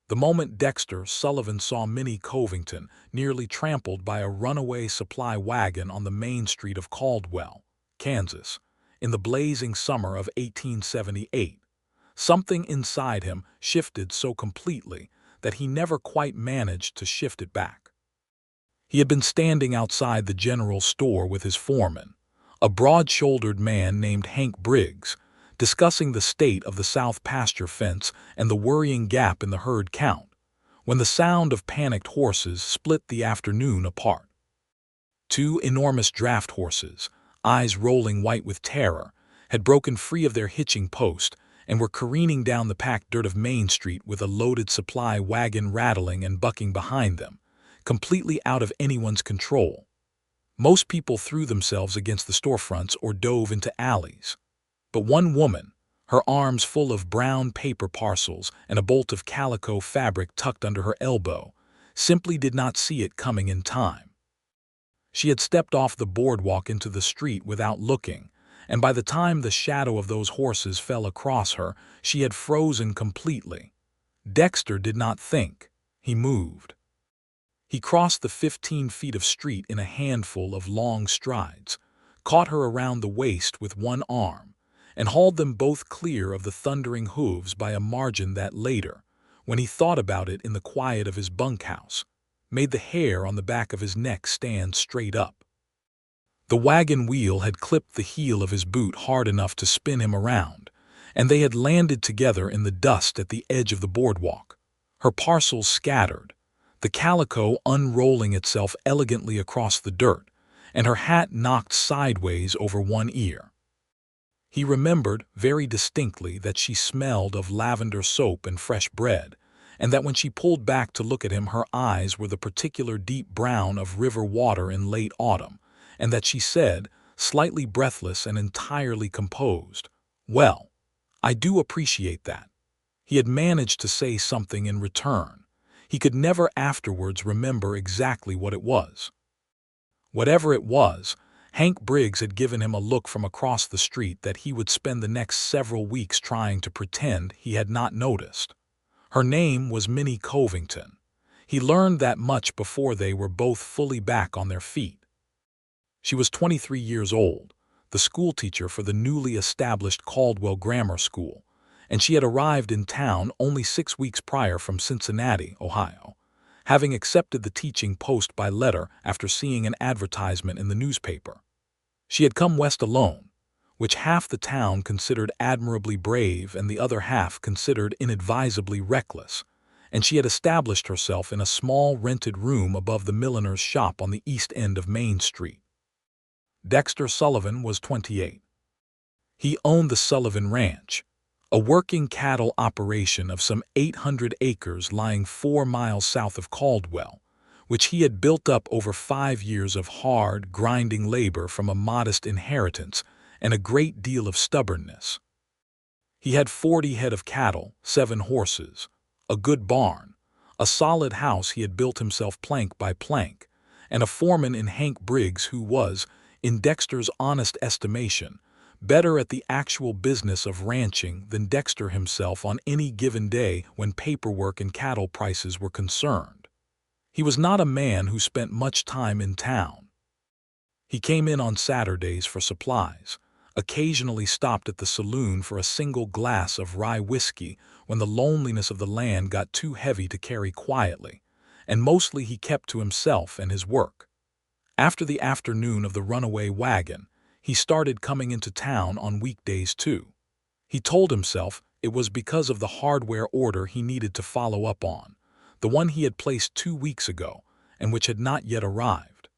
The moment Dexter Sullivan saw Minnie Covington nearly trampled by a runaway supply wagon on the main street of Caldwell, Kansas, in the blazing summer of 1878, something inside him shifted so completely that he never quite managed to shift it back. He had been standing outside the general store with his foreman, a broad-shouldered man named Hank Briggs, discussing the state of the south pasture fence and the worrying gap in the herd count, when the sound of panicked horses split the afternoon apart. Two enormous draft horses, eyes rolling white with terror, had broken free of their hitching post and were careening down the packed dirt of Main Street with a loaded supply wagon rattling and bucking behind them, completely out of anyone's control. Most people threw themselves against the storefronts or dove into alleys. But one woman, her arms full of brown paper parcels and a bolt of calico fabric tucked under her elbow, simply did not see it coming in time. She had stepped off the boardwalk into the street without looking, and by the time the shadow of those horses fell across her, she had frozen completely. Dexter did not think. He moved. He crossed the 15 feet of street in a handful of long strides, caught her around the waist with one arm, and hauled them both clear of the thundering hooves by a margin that later, when he thought about it in the quiet of his bunkhouse, made the hair on the back of his neck stand straight up. The wagon wheel had clipped the heel of his boot hard enough to spin him around, and they had landed together in the dust at the edge of the boardwalk, her parcels scattered, the calico unrolling itself elegantly across the dirt, and her hat knocked sideways over one ear. He remembered very distinctly that she smelled of lavender soap and fresh bread, and that when she pulled back to look at him her eyes were the particular deep brown of river water in late autumn, and that she said, slightly breathless and entirely composed, "Well, I do appreciate that." He had managed to say something in return. He could never afterwards remember exactly what it was. Whatever it was, Hank Briggs had given him a look from across the street that he would spend the next several weeks trying to pretend he had not noticed. Her name was Minnie Covington. He learned that much before they were both fully back on their feet. She was 23 years old, the schoolteacher for the newly established Caldwell Grammar School, and she had arrived in town only 6 weeks prior from Cincinnati, Ohio, having accepted the teaching post by letter after seeing an advertisement in the newspaper. She had come west alone, which half the town considered admirably brave and the other half considered inadvisably reckless, and she had established herself in a small rented room above the milliner's shop on the east end of Main Street. Dexter Sullivan was 28. He owned the Sullivan Ranch, a working cattle operation of some 800 acres lying 4 miles south of Caldwell, which he had built up over 5 years of hard, grinding labor from a modest inheritance and a great deal of stubbornness. He had 40 head of cattle, 7 horses, a good barn, a solid house he had built himself plank by plank, and a foreman in Hank Briggs who was, in Dexter's honest estimation, better at the actual business of ranching than Dexter himself on any given day when paperwork and cattle prices were concerned. He was not a man who spent much time in town. He came in on Saturdays for supplies, occasionally stopped at the saloon for a single glass of rye whiskey when the loneliness of the land got too heavy to carry quietly, and mostly he kept to himself and his work. After the afternoon of the runaway wagon, he started coming into town on weekdays too. He told himself it was because of the hardware order he needed to follow up on, the one he had placed 2 weeks ago and which had not yet arrived.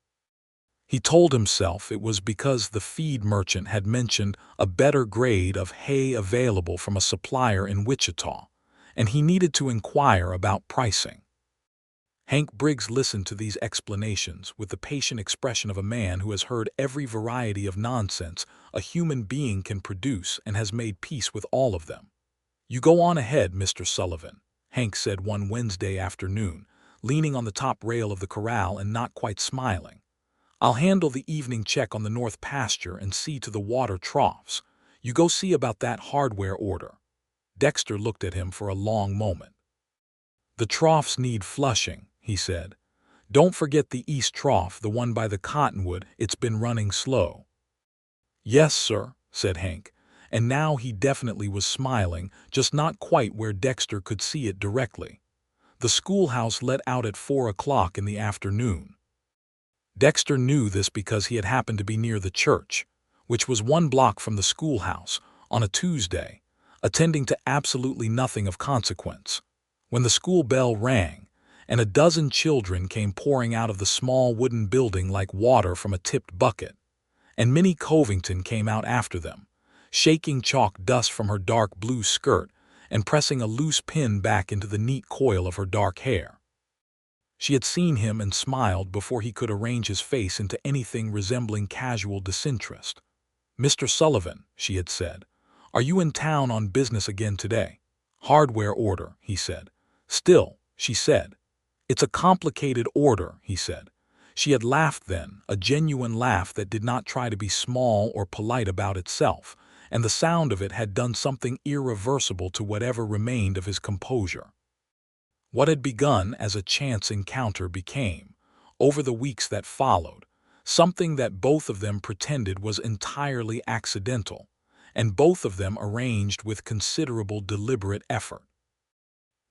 He told himself it was because the feed merchant had mentioned a better grade of hay available from a supplier in Wichita, and he needed to inquire about pricing. Hank Briggs listened to these explanations with the patient expression of a man who has heard every variety of nonsense a human being can produce and has made peace with all of them. "You go on ahead, Mr. Sullivan," Hank said one Wednesday afternoon, leaning on the top rail of the corral and not quite smiling. "I'll handle the evening check on the north pasture and see to the water troughs. You go see about that hardware order." Dexter looked at him for a long moment. "The troughs need flushing," he said. "Don't forget the east trough, the one by the cottonwood. It's been running slow." "Yes, sir," said Hank, and now he definitely was smiling, just not quite where Dexter could see it directly. The schoolhouse let out at 4 o'clock in the afternoon. Dexter knew this because he had happened to be near the church, which was 1 block from the schoolhouse, on a Tuesday, attending to absolutely nothing of consequence, when the school bell rang, and a dozen children came pouring out of the small wooden building like water from a tipped bucket, and Minnie Covington came out after them, shaking chalk dust from her dark blue skirt and pressing a loose pin back into the neat coil of her dark hair. She had seen him and smiled before he could arrange his face into anything resembling casual disinterest. "Mr. Sullivan," she had said, "are you in town on business again today?" "Hardware order," he said. "Still," she said. "It's a complicated order," he said. She had laughed then, a genuine laugh that did not try to be small or polite about itself, and the sound of it had done something irreversible to whatever remained of his composure. What had begun as a chance encounter became, over the weeks that followed, something that both of them pretended was entirely accidental, and both of them arranged with considerable deliberate effort.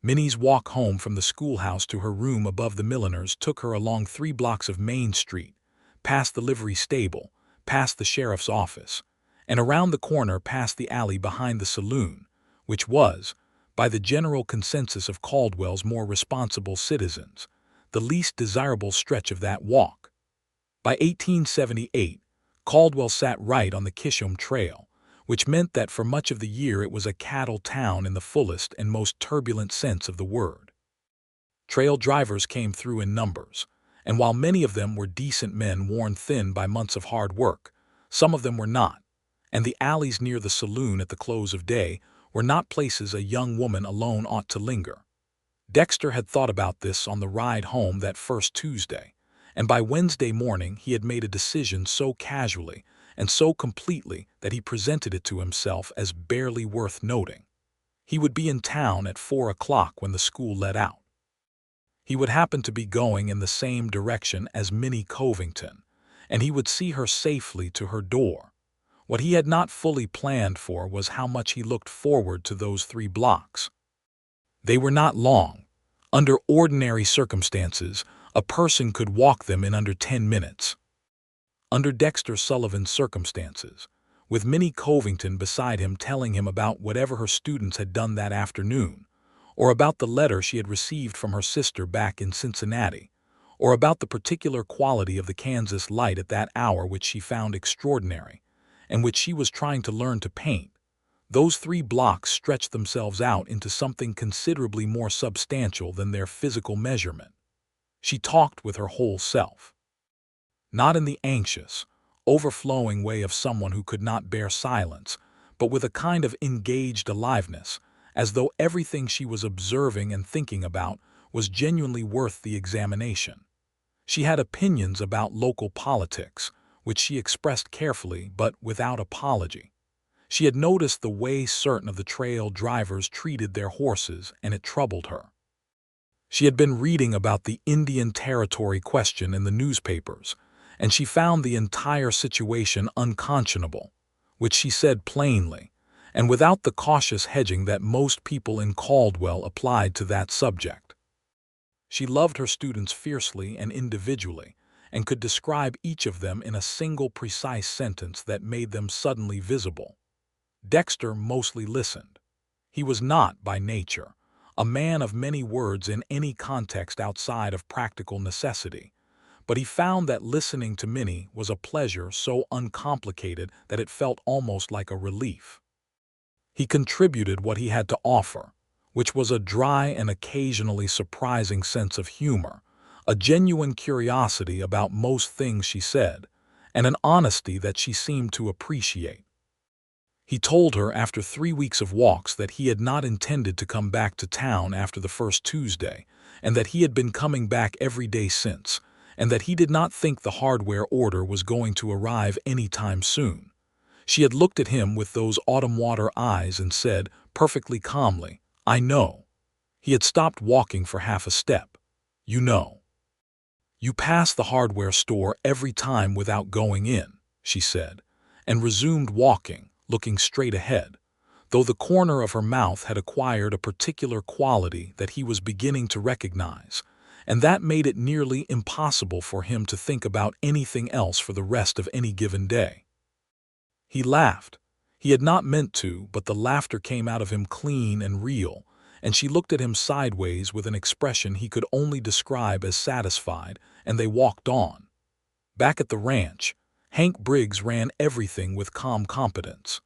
Minnie's walk home from the schoolhouse to her room above the milliner's took her along 3 blocks of Main Street, past the livery stable, past the sheriff's office, and around the corner past the alley behind the saloon, which was, by the general consensus of Caldwell's more responsible citizens, the least desirable stretch of that walk. By 1878, Caldwell sat right on the Kishom Trail, which meant that for much of the year it was a cattle town in the fullest and most turbulent sense of the word. Trail drivers came through in numbers, and while many of them were decent men worn thin by months of hard work, some of them were not, and the alleys near the saloon at the close of day were not places a young woman alone ought to linger. Dexter had thought about this on the ride home that first Tuesday, and by Wednesday morning he had made a decision so casually and so completely that he presented it to himself as barely worth noting. He would be in town at 4 o'clock when the school let out. He would happen to be going in the same direction as Minnie Covington, and he would see her safely to her door. What he had not fully planned for was how much he looked forward to those 3 blocks. They were not long. Under ordinary circumstances, a person could walk them in under 10 minutes. Under Dexter Sullivan's circumstances, with Minnie Covington beside him telling him about whatever her students had done that afternoon, or about the letter she had received from her sister back in Cincinnati, or about the particular quality of the Kansas light at that hour which she found extraordinary, and which she was trying to learn to paint, those 3 blocks stretched themselves out into something considerably more substantial than their physical measurement. She talked with her whole self. Not in the anxious, overflowing way of someone who could not bear silence, but with a kind of engaged aliveness, as though everything she was observing and thinking about was genuinely worth the examination. She had opinions about local politics, which she expressed carefully but without apology. She had noticed the way certain of the trail drivers treated their horses, and it troubled her. She had been reading about the Indian Territory question in the newspapers, and she found the entire situation unconscionable, which she said plainly, and without the cautious hedging that most people in Caldwell applied to that subject. She loved her students fiercely and individually, and could describe each of them in a single precise sentence that made them suddenly visible. Dexter mostly listened. He was not, by nature, a man of many words in any context outside of practical necessity, but he found that listening to Minnie was a pleasure so uncomplicated that it felt almost like a relief. He contributed what he had to offer, which was a dry and occasionally surprising sense of humor, a genuine curiosity about most things she said, and an honesty that she seemed to appreciate. He told her after 3 weeks of walks that he had not intended to come back to town after the first Tuesday, and that he had been coming back every day since, and that he did not think the hardware order was going to arrive any time soon. She had looked at him with those autumn water eyes and said, perfectly calmly, "I know." He had stopped walking for half a step. "You know, you pass the hardware store every time without going in," she said, and resumed walking, looking straight ahead, though the corner of her mouth had acquired a particular quality that he was beginning to recognize, and that made it nearly impossible for him to think about anything else for the rest of any given day. He laughed. He had not meant to, but the laughter came out of him clean and real, and she looked at him sideways with an expression he could only describe as satisfied, and they walked on. Back at the ranch, Hank Briggs ran everything with calm competence.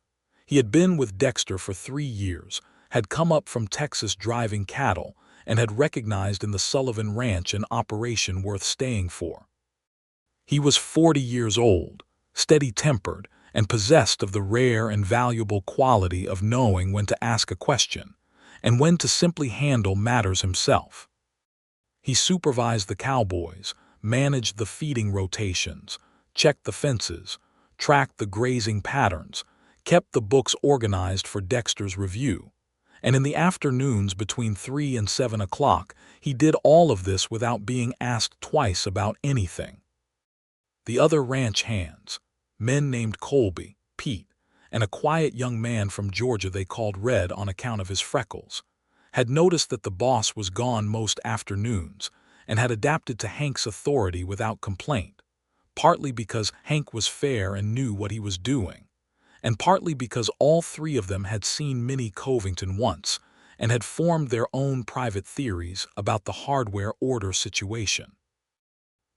He had been with Dexter for 3 years, had come up from Texas driving cattle, and had recognized in the Sullivan Ranch an operation worth staying for. He was 40 years old, steady-tempered, and possessed of the rare and valuable quality of knowing when to ask a question, and when to simply handle matters himself. He supervised the cowboys, managed the feeding rotations, checked the fences, tracked the grazing patterns, kept the books organized for Dexter's review, and in the afternoons between 3 and 7 o'clock he did all of this without being asked twice about anything. The other ranch hands, men named Colby, Pete, and a quiet young man from Georgia they called Red on account of his freckles, had noticed that the boss was gone most afternoons and had adapted to Hank's authority without complaint, partly because Hank was fair and knew what he was doing, and partly because all 3 of them had seen Minnie Covington once and had formed their own private theories about the hardware order situation.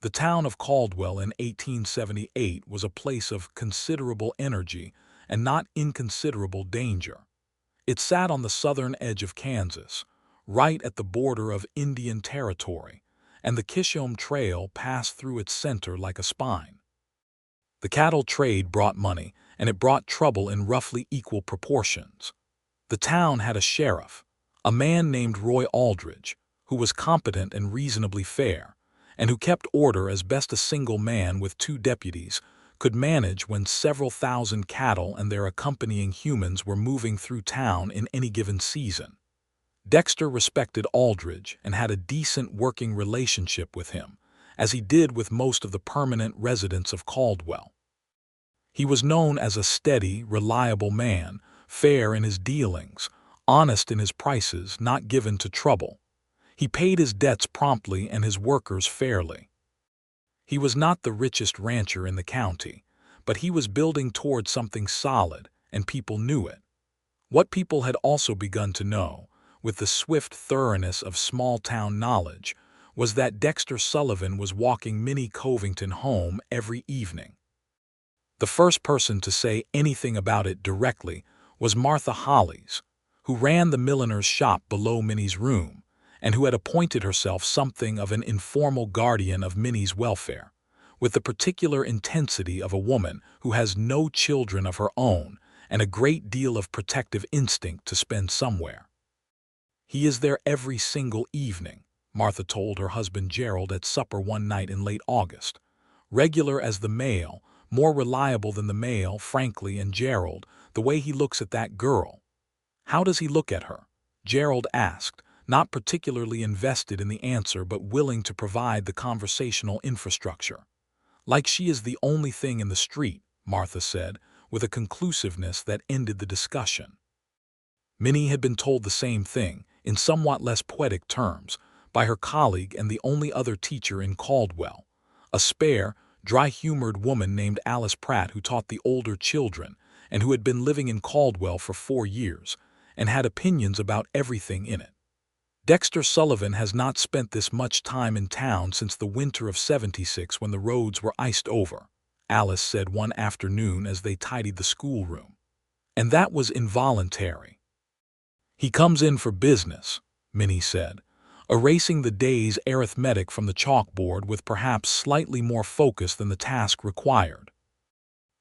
The town of Caldwell in 1878 was a place of considerable energy and not inconsiderable danger. It sat on the southern edge of Kansas, right at the border of Indian Territory, and the Kishome Trail passed through its center like a spine. The cattle trade brought money, and it brought trouble in roughly equal proportions. The town had a sheriff, a man named Roy Aldridge, who was competent and reasonably fair, and who kept order as best a single man with 2 deputies could manage when several thousand cattle and their accompanying humans were moving through town in any given season. Dexter respected Aldridge and had a decent working relationship with him, as he did with most of the permanent residents of Caldwell. He was known as a steady, reliable man, fair in his dealings, honest in his prices, not given to trouble. He paid his debts promptly and his workers fairly. He was not the richest rancher in the county, but he was building toward something solid, and people knew it. What people had also begun to know, with the swift thoroughness of small-town knowledge, was that Dexter Sullivan was walking Minnie Covington home every evening. The first person to say anything about it directly was Martha Hollis, who ran the milliner's shop below Minnie's room, and who had appointed herself something of an informal guardian of Minnie's welfare, with the particular intensity of a woman who has no children of her own and a great deal of protective instinct to spend somewhere. "He is there every single evening," Martha told her husband Gerald at supper one night in late August. "Regular as the mail, more reliable than the mail, frankly, and Gerald, the way he looks at that girl." "How does he look at her?" Gerald asked, not particularly invested in the answer but willing to provide the conversational infrastructure. "Like she is the only thing in the street," Martha said, with a conclusiveness that ended the discussion. Minnie had been told the same thing, in somewhat less poetic terms, by her colleague and the only other teacher in Caldwell, a spare, dry-humored woman named Alice Pratt who taught the older children and who had been living in Caldwell for 4 years and had opinions about everything in it. "Dexter Sullivan has not spent this much time in town since the winter of '76 when the roads were iced over," Alice said one afternoon as they tidied the schoolroom. "And that was involuntary." "He comes in for business," Minnie said, erasing the day's arithmetic from the chalkboard with perhaps slightly more focus than the task required.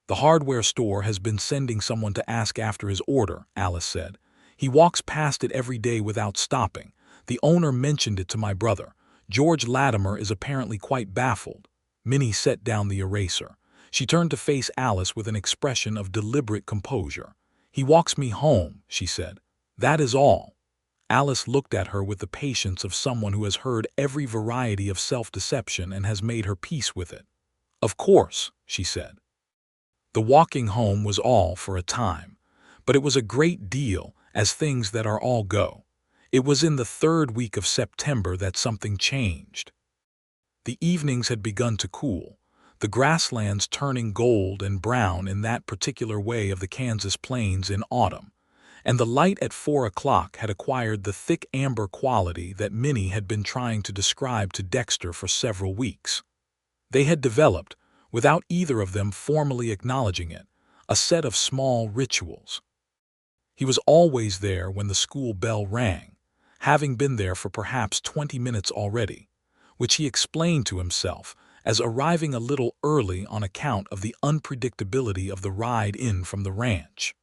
"The hardware store has been sending someone to ask after his order," Alice said. "He walks past it every day without stopping. The owner mentioned it to my brother. George Latimer is apparently quite baffled." Minnie set down the eraser. She turned to face Alice with an expression of deliberate composure. "He walks me home," she said. "That is all." Alice looked at her with the patience of someone who has heard every variety of self-deception and has made her peace with it. "Of course," she said. The walking home was all for a time, but it was a great deal, as things that are all go. It was in the third week of September that something changed. The evenings had begun to cool, the grasslands turning gold and brown in that particular way of the Kansas plains in autumn, and the light at 4 o'clock had acquired the thick amber quality that Minnie had been trying to describe to Dexter for several weeks. They had developed, without either of them formally acknowledging it, a set of small rituals. He was always there when the school bell rang, having been there for perhaps 20 minutes already, which he explained to himself as arriving a little early on account of the unpredictability of the ride in from the ranch.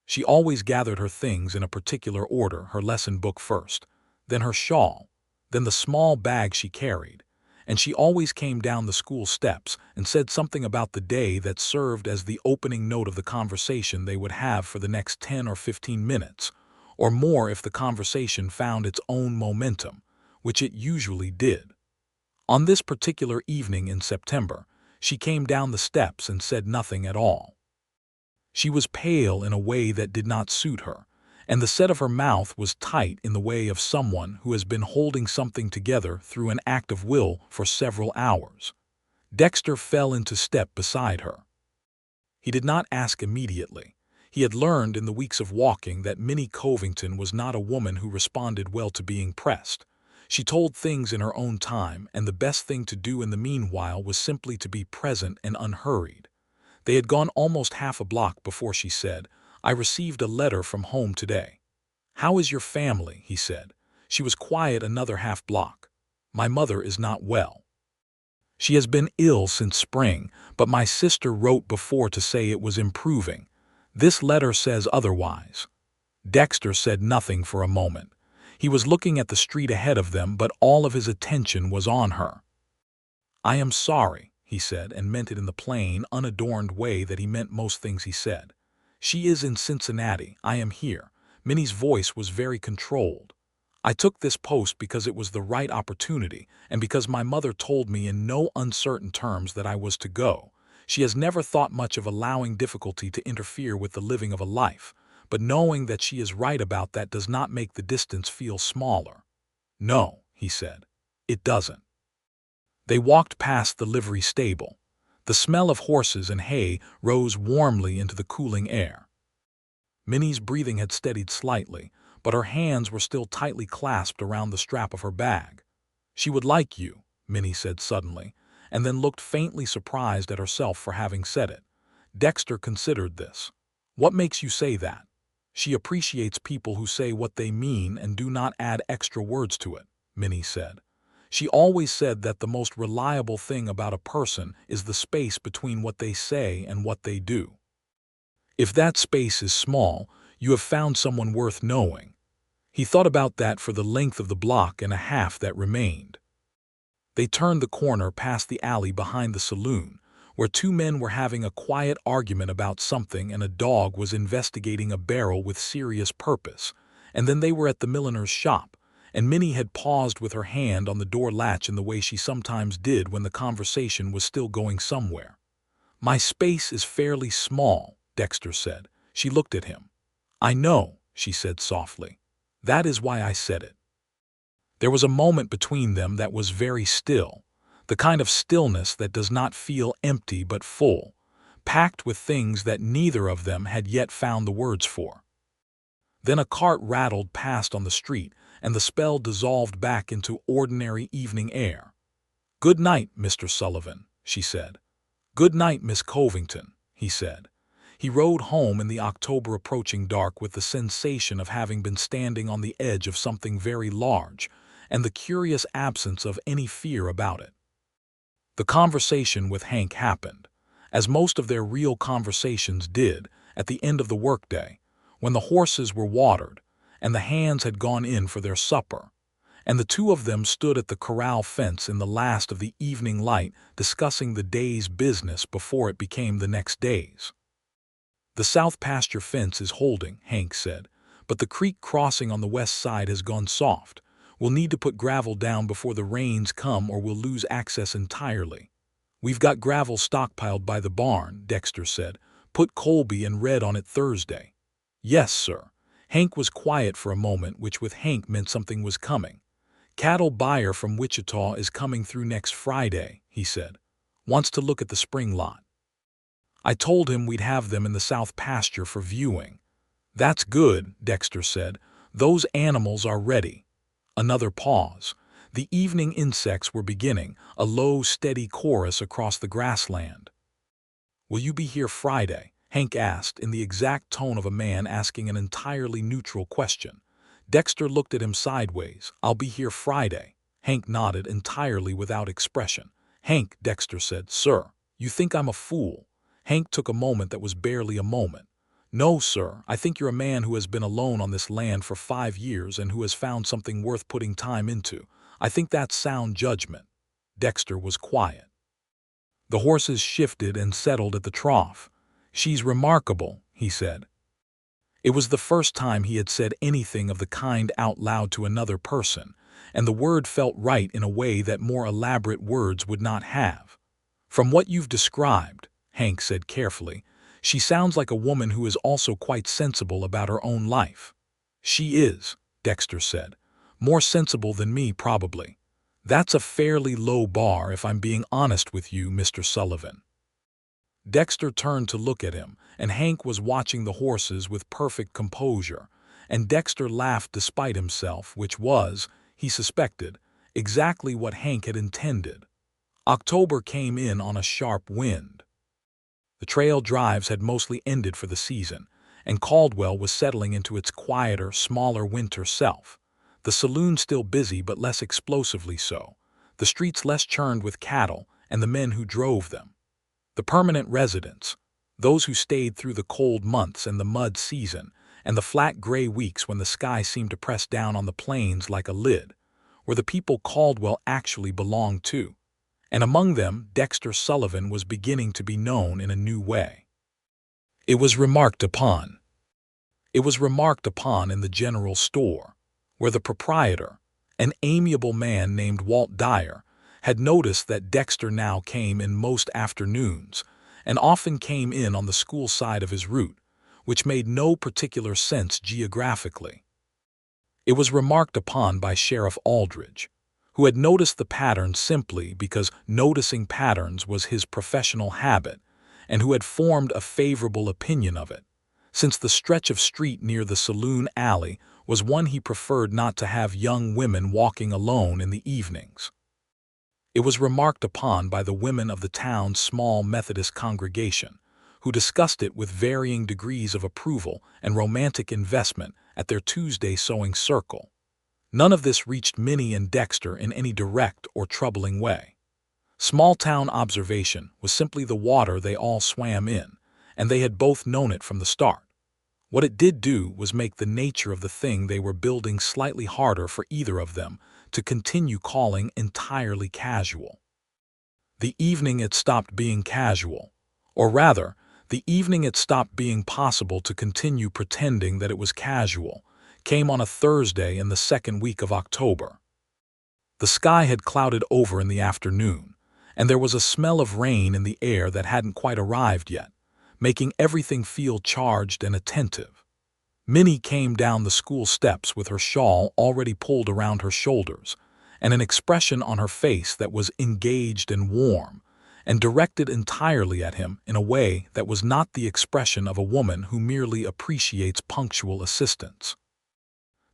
She always gathered her things in a particular order, her lesson book first, then her shawl, then the small bag she carried, and she always came down the school steps and said something about the day that served as the opening note of the conversation they would have for the next 10 or 15 minutes, or more if the conversation found its own momentum, which it usually did. On this particular evening in September, she came down the steps and said nothing at all. She was pale in a way that did not suit her, and the set of her mouth was tight in the way of someone who has been holding something together through an act of will for several hours. Dexter fell into step beside her. He did not ask immediately. He had learned in the weeks of walking that Minnie Covington was not a woman who responded well to being pressed. She told things in her own time, and the best thing to do in the meanwhile was simply to be present and unhurried. They had gone almost half a block before she said, "I received a letter from home today." "How is your family?" he said. She was quiet another half block. "My mother is not well. She has been ill since spring, but my sister wrote before to say it was improving. This letter says otherwise." Dexter said nothing for a moment. He was looking at the street ahead of them, but all of his attention was on her. "I am sorry," he said, and meant it in the plain, unadorned way that he meant most things he said. "She is in Cincinnati. I am here." Minnie's voice was very controlled. "I took this post because it was the right opportunity, and because my mother told me in no uncertain terms that I was to go. She has never thought much of allowing difficulty to interfere with the living of a life, but knowing that she is right about that does not make the distance feel smaller." "No," he said, "it doesn't." They walked past the livery stable. The smell of horses and hay rose warmly into the cooling air. Minnie's breathing had steadied slightly, but her hands were still tightly clasped around the strap of her bag. "She would like you," Minnie said suddenly, and then looked faintly surprised at herself for having said it. Dexter considered this. "What makes you say that?" "She appreciates people who say what they mean and do not add extra words to it," Minnie said. "She always said that the most reliable thing about a person is the space between what they say and what they do. If that space is small, you have found someone worth knowing." He thought about that for the length of the block and a half that remained. They turned the corner past the alley behind the saloon, where two men were having a quiet argument about something and a dog was investigating a barrel with serious purpose, and then they were at the milliner's shop, and Minnie had paused with her hand on the door latch in the way she sometimes did when the conversation was still going somewhere. "My space is fairly small," Dexter said. She looked at him. "I know," she said softly. "That is why I said it." There was a moment between them that was very still, the kind of stillness that does not feel empty but full, packed with things that neither of them had yet found the words for. Then a cart rattled past on the street, and the spell dissolved back into ordinary evening air. "Good night, Mr. Sullivan," she said. "Good night, Miss Covington," he said. He rode home in the October approaching dark with the sensation of having been standing on the edge of something very large, and the curious absence of any fear about it. The conversation with Hank happened, as most of their real conversations did, at the end of the workday, when the horses were watered, and the hands had gone in for their supper, and the two of them stood at the corral fence in the last of the evening light discussing the day's business before it became the next day's. "The south pasture fence is holding," Hank said, but the creek crossing on the west side has gone soft. We'll need to put gravel down before the rains come or we'll lose access entirely." "We've got gravel stockpiled by the barn," Dexter said. "Put Colby and Red on it Thursday." "Yes, sir." Hank was quiet for a moment, which with Hank meant something was coming. "Cattle buyer from Wichita is coming through next Friday," he said. "Wants to look at the spring lot. I told him we'd have them in the south pasture for viewing." "That's good," Dexter said. "Those animals are ready." Another pause. The evening insects were beginning, a low, steady chorus across the grassland. "Will you be here Friday?" Hank asked, in the exact tone of a man asking an entirely neutral question. Dexter looked at him sideways. "I'll be here Friday." Hank nodded, entirely without expression. "Hank," Dexter said. "Sir, you think I'm a fool?" Hank took a moment that was barely a moment. "No, sir, I think you're a man who has been alone on this land for 5 years and who has found something worth putting time into. I think that's sound judgment." Dexter was quiet. The horses shifted and settled at the trough. "She's remarkable," he said. It was the first time he had said anything of the kind out loud to another person, and the word felt right in a way that more elaborate words would not have. "From what you've described," Hank said carefully, "she sounds like a woman who is also quite sensible about her own life." "She is," Dexter said. "More sensible than me, probably." "That's a fairly low bar if I'm being honest with you, Mr. Sullivan." Dexter turned to look at him, and Hank was watching the horses with perfect composure, and Dexter laughed despite himself, which was, he suspected, exactly what Hank had intended. October came in on a sharp wind. The trail drives had mostly ended for the season, and Caldwell was settling into its quieter, smaller winter self. The saloon still busy but less explosively so, the streets less churned with cattle and the men who drove them. The permanent residents, those who stayed through the cold months and the mud season, and the flat gray weeks when the sky seemed to press down on the plains like a lid, were the people Caldwell actually belonged to. And among them, Dexter Sullivan was beginning to be known in a new way. It was remarked upon. It was remarked upon in the general store, where the proprietor, an amiable man named Walt Dyer, had noticed that Dexter now came in most afternoons, and often came in on the school side of his route, which made no particular sense geographically. It was remarked upon by Sheriff Aldridge, who had noticed the pattern simply because noticing patterns was his professional habit, and who had formed a favorable opinion of it, since the stretch of street near the saloon alley was one he preferred not to have young women walking alone in the evenings. It was remarked upon by the women of the town's small Methodist congregation, who discussed it with varying degrees of approval and romantic investment at their Tuesday sewing circle. None of this reached Minnie and Dexter in any direct or troubling way. Small-town observation was simply the water they all swam in, and they had both known it from the start. What it did do was make the nature of the thing they were building slightly harder for either of them to continue calling entirely casual. The evening it stopped being casual, or rather, the evening it stopped being possible to continue pretending that it was casual, came on a Thursday in the second week of October. The sky had clouded over in the afternoon, and there was a smell of rain in the air that hadn't quite arrived yet, making everything feel charged and attentive. Minnie came down the school steps with her shawl already pulled around her shoulders, and an expression on her face that was engaged and warm, and directed entirely at him in a way that was not the expression of a woman who merely appreciates punctual assistance.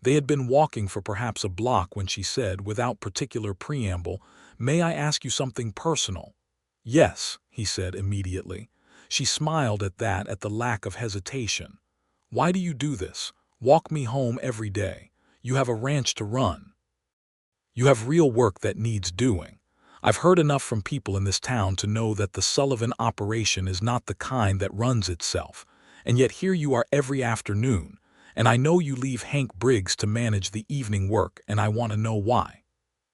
They had been walking for perhaps a block when she said, without particular preamble, "May I ask you something personal?" "Yes," he said immediately. She smiled at that, at the lack of hesitation. "Why do you do this? Walk me home every day. You have a ranch to run. You have real work that needs doing. I've heard enough from people in this town to know that the Sullivan operation is not the kind that runs itself, and yet here you are every afternoon, and I know you leave Hank Briggs to manage the evening work, and I want to know why."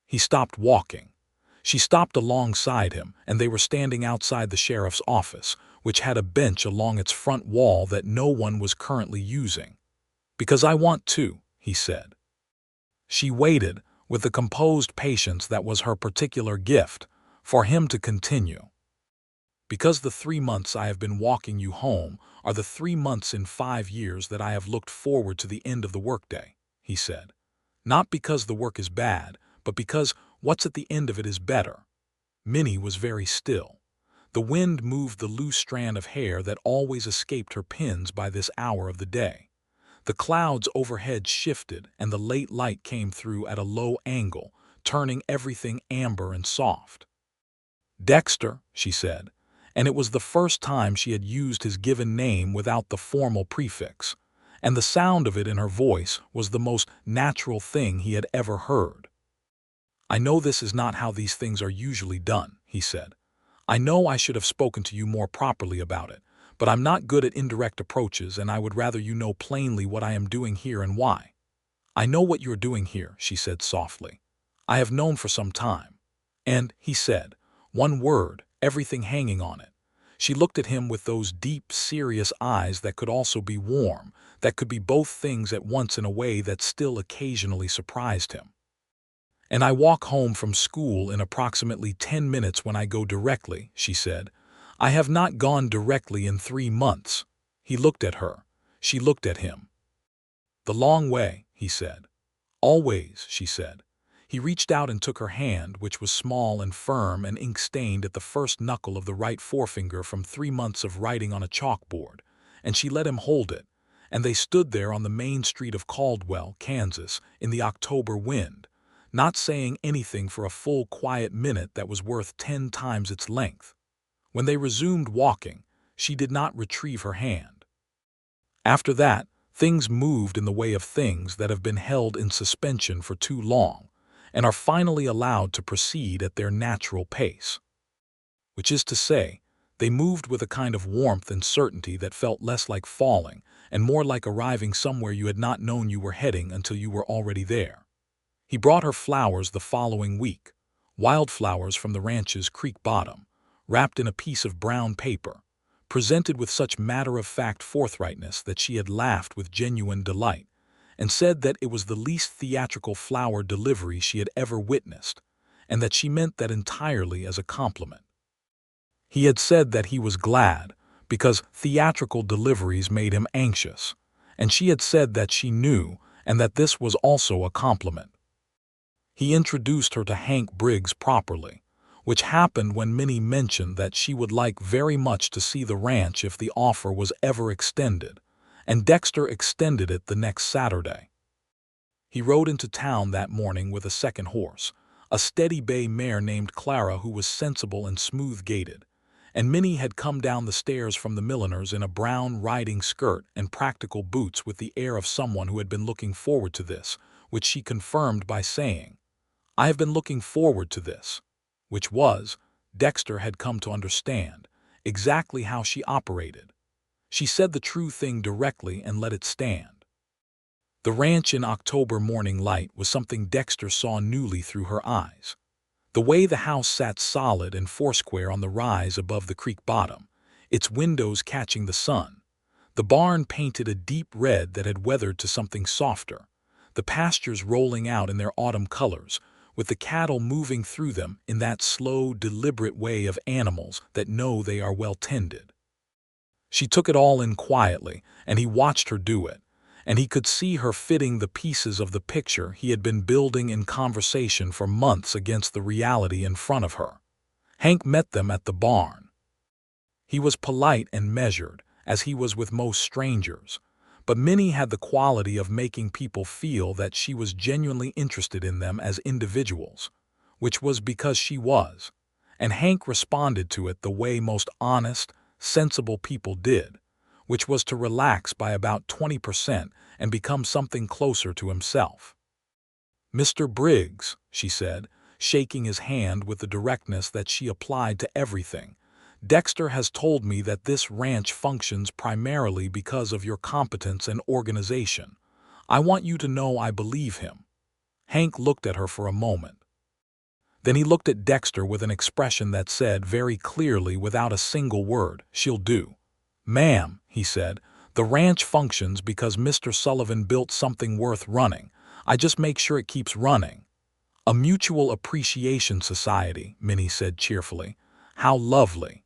He stopped walking. She stopped alongside him, and they were standing outside the sheriff's office, which had a bench along its front wall that no one was currently using. "Because I want to," he said. She waited, with the composed patience that was her particular gift, for him to continue. "Because the 3 months I have been walking you home are the 3 months in 5 years that I have looked forward to the end of the workday," he said. "Not because the work is bad, but because what's at the end of it is better." Minnie was very still. The wind moved the loose strand of hair that always escaped her pins by this hour of the day. The clouds overhead shifted, and the late light came through at a low angle, turning everything amber and soft. "Dexter," she said, and it was the first time she had used his given name without the formal prefix, and the sound of it in her voice was the most natural thing he had ever heard. "I know this is not how these things are usually done," he said. "I know I should have spoken to you more properly about it, but I'm not good at indirect approaches, and I would rather you know plainly what I am doing here and why." "I know what you are doing here," she said softly. "I have known for some time." "And," he said, one word, everything hanging on it. She looked at him with those deep, serious eyes that could also be warm, that could be both things at once in a way that still occasionally surprised him. "And I walk home from school in approximately 10 minutes when I go directly," she said. "I have not gone directly in 3 months." He looked at her. She looked at him. "The long way," he said. "Always," she said. He reached out and took her hand, which was small and firm and ink-stained at the first knuckle of the right forefinger from 3 months of writing on a chalkboard, and she let him hold it, and they stood there on the main street of Caldwell, Kansas, in the October wind, not saying anything for a full quiet minute that was worth 10 times its length. When they resumed walking, she did not retrieve her hand. After that, things moved in the way of things that have been held in suspension for too long, and are finally allowed to proceed at their natural pace. Which is to say, they moved with a kind of warmth and certainty that felt less like falling and more like arriving somewhere you had not known you were heading until you were already there. He brought her flowers the following week, wildflowers from the ranch's creek bottom, wrapped in a piece of brown paper, presented with such matter-of-fact forthrightness that she had laughed with genuine delight, and said that it was the least theatrical flower delivery she had ever witnessed, and that she meant that entirely as a compliment. He had said that he was glad, because theatrical deliveries made him anxious, and she had said that she knew, and that this was also a compliment. He introduced her to Hank Briggs properly, which happened when Minnie mentioned that she would like very much to see the ranch if the offer was ever extended, and Dexter extended it the next Saturday. He rode into town that morning with a second horse, a steady bay mare named Clara who was sensible and smooth-gaited, and Minnie had come down the stairs from the milliner's in a brown riding skirt and practical boots with the air of someone who had been looking forward to this, which she confirmed by saying, "I have been looking forward to this," which was, Dexter had come to understand, exactly how she operated. She said the true thing directly and let it stand. The ranch in October morning light was something Dexter saw newly through her eyes. The way the house sat solid and foursquare on the rise above the creek bottom, its windows catching the sun, the barn painted a deep red that had weathered to something softer, the pastures rolling out in their autumn colors, with the cattle moving through them in that slow, deliberate way of animals that know they are well tended. She took it all in quietly, and he watched her do it, and he could see her fitting the pieces of the picture he had been building in conversation for months against the reality in front of her. Hank met them at the barn. He was polite and measured, as he was with most strangers, but Minnie had the quality of making people feel that she was genuinely interested in them as individuals, which was because she was, and Hank responded to it the way most honest, sensible people did, which was to relax by about 20% and become something closer to himself. "Mr. Briggs," she said, shaking his hand with the directness that she applied to everything, "Dexter has told me that this ranch functions primarily because of your competence and organization. I want you to know I believe him." Hank looked at her for a moment. Then he looked at Dexter with an expression that said very clearly without a single word, "She'll do." "Ma'am," he said, The ranch functions because Mr. Sullivan built something worth running. I just make sure it keeps running. A mutual appreciation society, Minnie said cheerfully. How lovely.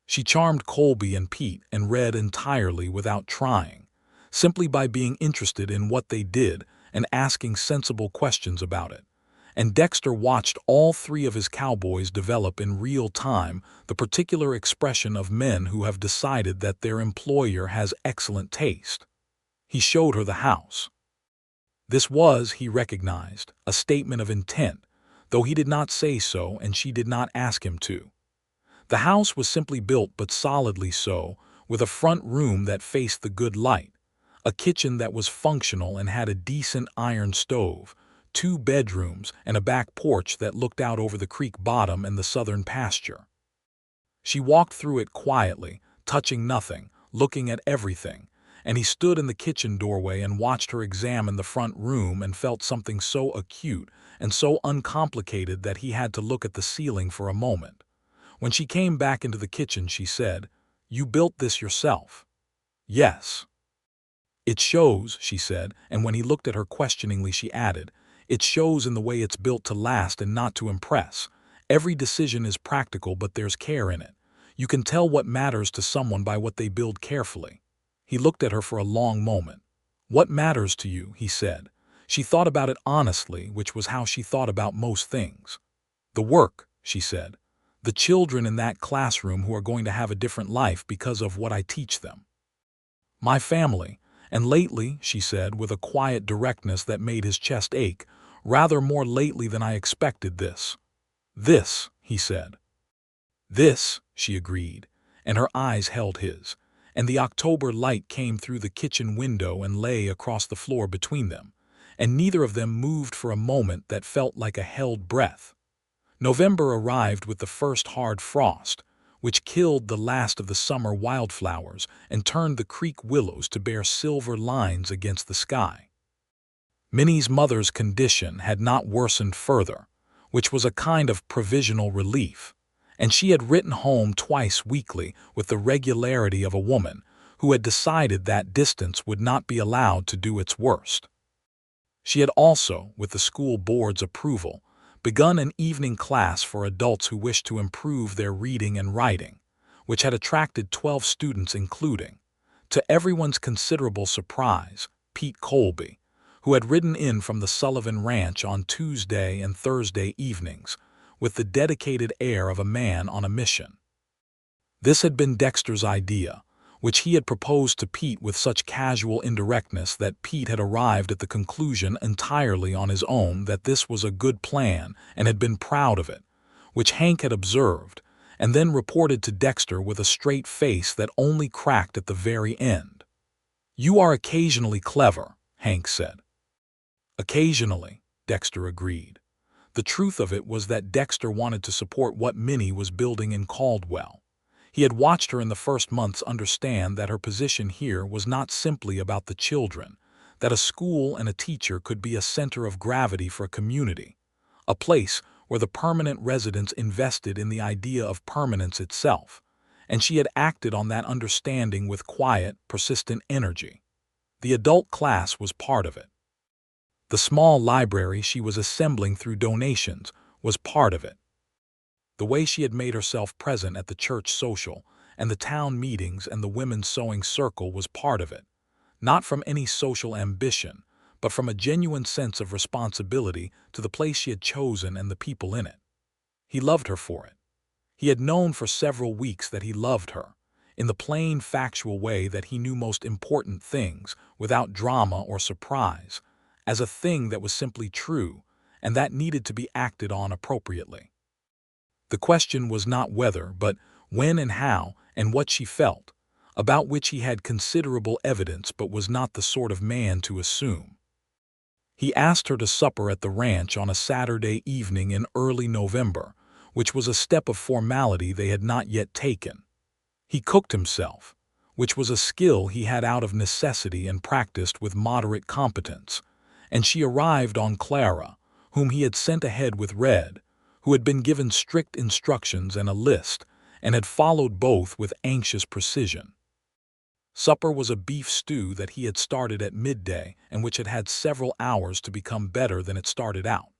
She charmed Colby and Pete and read entirely without trying, simply by being interested in what they did and asking sensible questions about it. And Dexter watched all three of his cowboys develop in real time the particular expression of men who have decided that their employer has excellent taste. He showed her the house. This was, he recognized, a statement of intent, though he did not say so and she did not ask him to. The house was simply built, but solidly so, with a front room that faced the good light, a kitchen that was functional and had a decent iron stove, 2 bedrooms, and a back porch that looked out over the creek bottom and the southern pasture. She walked through it quietly, touching nothing, looking at everything, and he stood in the kitchen doorway and watched her examine the front room and felt something so acute and so uncomplicated that he had to look at the ceiling for a moment. When she came back into the kitchen, she said, "You built this yourself?" "Yes." "It shows," she said, and when he looked at her questioningly, she added, "It shows in the way it's built to last and not to impress. Every decision is practical, but there's care in it. You can tell what matters to someone by what they build carefully." He looked at her for a long moment. "What matters to you?" he said. She thought about it honestly, which was how she thought about most things. "The work," she said. "The children in that classroom who are going to have a different life because of what I teach them. My family, and lately," she said, with a quiet directness that made his chest ache, "rather more lately than I expected this." "This," he said. "This," she agreed, and her eyes held his, and the October light came through the kitchen window and lay across the floor between them, and neither of them moved for a moment that felt like a held breath. November arrived with the first hard frost, which killed the last of the summer wildflowers and turned the creek willows to bear silver lines against the sky. Minnie's mother's condition had not worsened further, which was a kind of provisional relief, and she had written home twice weekly with the regularity of a woman who had decided that distance would not be allowed to do its worst. She had also, with the school board's approval, begun an evening class for adults who wished to improve their reading and writing, which had attracted 12 students including, to everyone's considerable surprise, Pete Colby, who had ridden in from the Sullivan Ranch on Tuesday and Thursday evenings, with the dedicated air of a man on a mission. This had been Dexter's idea, which he had proposed to Pete with such casual indirectness that Pete had arrived at the conclusion entirely on his own that this was a good plan and had been proud of it, which Hank had observed, and then reported to Dexter with a straight face that only cracked at the very end. "You are occasionally clever," Hank said. "Occasionally," Dexter agreed. The truth of it was that Dexter wanted to support what Minnie was building in Caldwell. He had watched her in the first months understand that her position here was not simply about the children, that a school and a teacher could be a center of gravity for a community, a place where the permanent residents invested in the idea of permanence itself, and she had acted on that understanding with quiet, persistent energy. The adult class was part of it. The small library she was assembling through donations was part of it. The way she had made herself present at the church social and the town meetings and the women's sewing circle was part of it, not from any social ambition, but from a genuine sense of responsibility to the place she had chosen and the people in it. He loved her for it. He had known for several weeks that he loved her, in the plain, factual way that he knew most important things, without drama or surprise, as a thing that was simply true and that needed to be acted on appropriately. The question was not whether, but when and how and what she felt, about which he had considerable evidence but was not the sort of man to assume. He asked her to supper at the ranch on a Saturday evening in early November, which was a step of formality they had not yet taken. He cooked himself, which was a skill he had out of necessity and practiced with moderate competence, and she arrived on Clara, whom he had sent ahead with Red, who had been given strict instructions and a list, and had followed both with anxious precision. Supper was a beef stew that he had started at midday and which had had several hours to become better than it started out.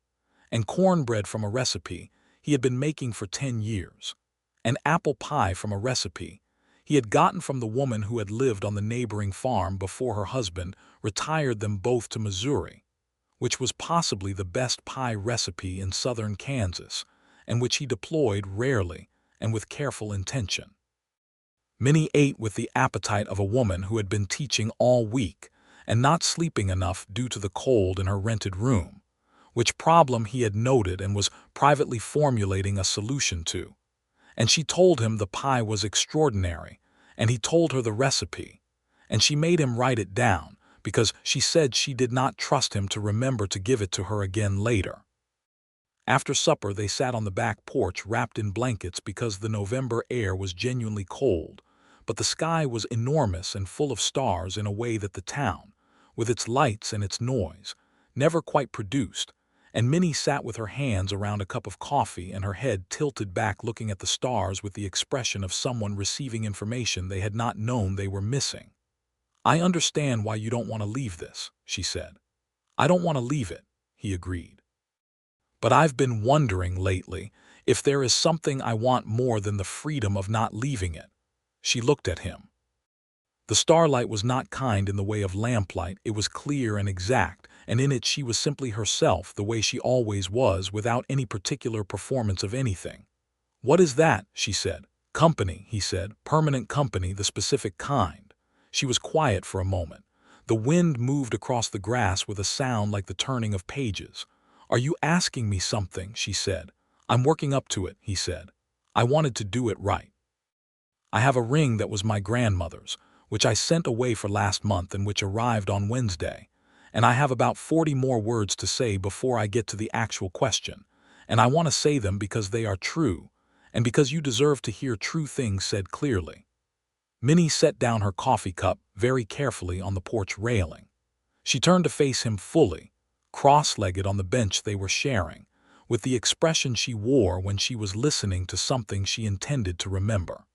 And cornbread from a recipe he had been making for 10 years. And apple pie from a recipe he had gotten from the woman who had lived on the neighboring farm before her husband retired them both to Missouri, which was possibly the best pie recipe in southern Kansas, and which he deployed rarely and with careful intention. Minnie ate with the appetite of a woman who had been teaching all week and not sleeping enough due to the cold in her rented room, which problem he had noted and was privately formulating a solution to. And she told him the pie was extraordinary, and he told her the recipe, and she made him write it down because she said she did not trust him to remember to give it to her again later. After supper they sat on the back porch wrapped in blankets because the November air was genuinely cold, but the sky was enormous and full of stars in a way that the town, with its lights and its noise, never quite produced, and Minnie sat with her hands around a cup of coffee and her head tilted back looking at the stars with the expression of someone receiving information they had not known they were missing. "I understand why you don't want to leave this," she said. "I don't want to leave it," he agreed. "But I've been wondering lately if there is something I want more than the freedom of not leaving it." She looked at him. The starlight was not kind in the way of lamplight, it was clear and exact, and in it she was simply herself the way she always was without any particular performance of anything. "What is that?" she said. "Company," he said. "Permanent company, the specific kind." She was quiet for a moment. The wind moved across the grass with a sound like the turning of pages. "Are you asking me something?" she said. "I'm working up to it," he said. "I wanted to do it right. I have a ring that was my grandmother's, which I sent away for last month and which arrived on Wednesday, and I have about 40 more words to say before I get to the actual question, and I want to say them because they are true, and because you deserve to hear true things said clearly." Minnie set down her coffee cup very carefully on the porch railing. She turned to face him fully, cross-legged on the bench they were sharing, with the expression she wore when she was listening to something she intended to remember.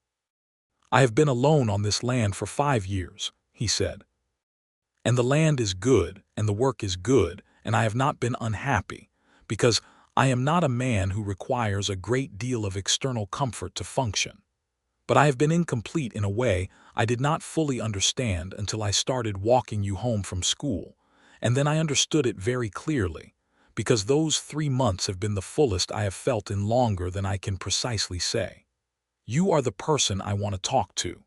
"I have been alone on this land for 5 years," he said. "And the land is good, and the work is good, and I have not been unhappy, because I am not a man who requires a great deal of external comfort to function. But I have been incomplete in a way I did not fully understand until I started walking you home from school, and then I understood it very clearly, because those 3 months have been the fullest I have felt in longer than I can precisely say. You are the person I want to talk to.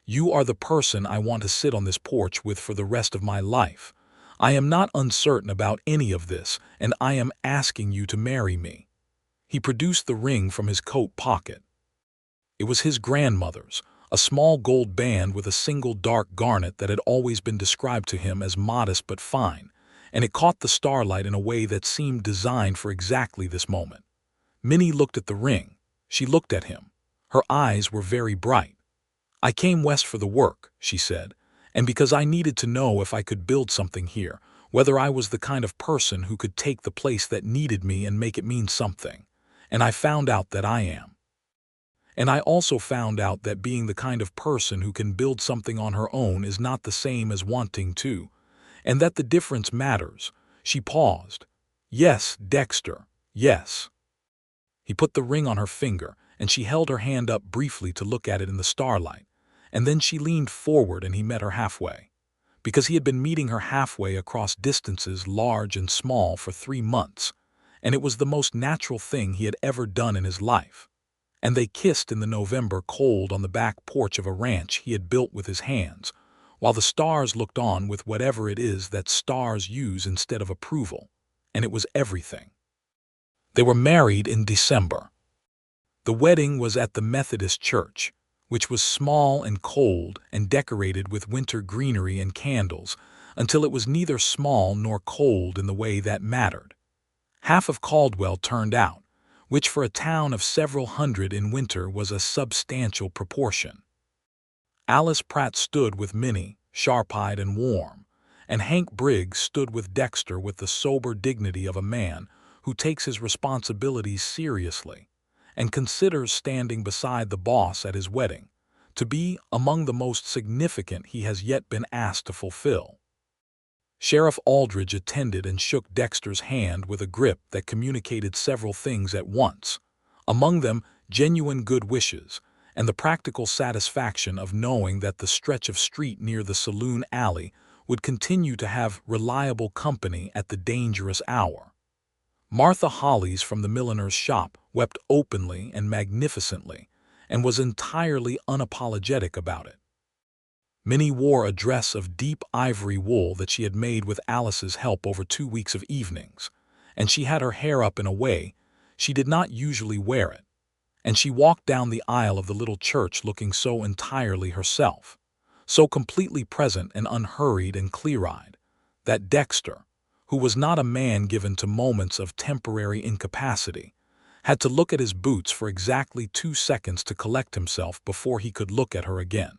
You are the person I want to sit on this porch with for the rest of my life. I am not uncertain about any of this, and I am asking you to marry me." He produced the ring from his coat pocket. It was his grandmother's, a small gold band with a single dark garnet that had always been described to him as modest but fine, and it caught the starlight in a way that seemed designed for exactly this moment. Minnie looked at the ring. She looked at him. Her eyes were very bright. "I came west for the work," she said, "and because I needed to know if I could build something here, whether I was the kind of person who could take the place that needed me and make it mean something. And I found out that I am. And I also found out that being the kind of person who can build something on her own is not the same as wanting to, and that the difference matters." She paused. "Yes, Dexter, yes." He put the ring on her finger, and she held her hand up briefly to look at it in the starlight, and then she leaned forward and he met her halfway, because he had been meeting her halfway across distances large and small for 3 months, and it was the most natural thing he had ever done in his life. And they kissed in the November cold on the back porch of a ranch he had built with his hands, while the stars looked on with whatever it is that stars use instead of approval, and it was everything. They were married in December. The wedding was at the Methodist church, which was small and cold and decorated with winter greenery and candles, until it was neither small nor cold in the way that mattered. Half of Caldwell turned out, which for a town of several hundred in winter was a substantial proportion. Alice Pratt stood with Minnie, sharp-eyed and warm, and Hank Briggs stood with Dexter with the sober dignity of a man who takes his responsibilities seriously and considers standing beside the boss at his wedding, to be among the most significant he has yet been asked to fulfill. Sheriff Aldridge attended and shook Dexter's hand with a grip that communicated several things at once, among them genuine good wishes and the practical satisfaction of knowing that the stretch of street near the saloon alley would continue to have reliable company at the dangerous hour. Martha Hollies from the milliner's shop wept openly and magnificently, and was entirely unapologetic about it. Minnie wore a dress of deep ivory wool that she had made with Alice's help over 2 weeks of evenings, and she had her hair up in a way she did not usually wear it, and she walked down the aisle of the little church looking so entirely herself, so completely present and unhurried and clear-eyed, that Dexter, who was not a man given to moments of temporary incapacity, had to look at his boots for exactly 2 seconds to collect himself before he could look at her again.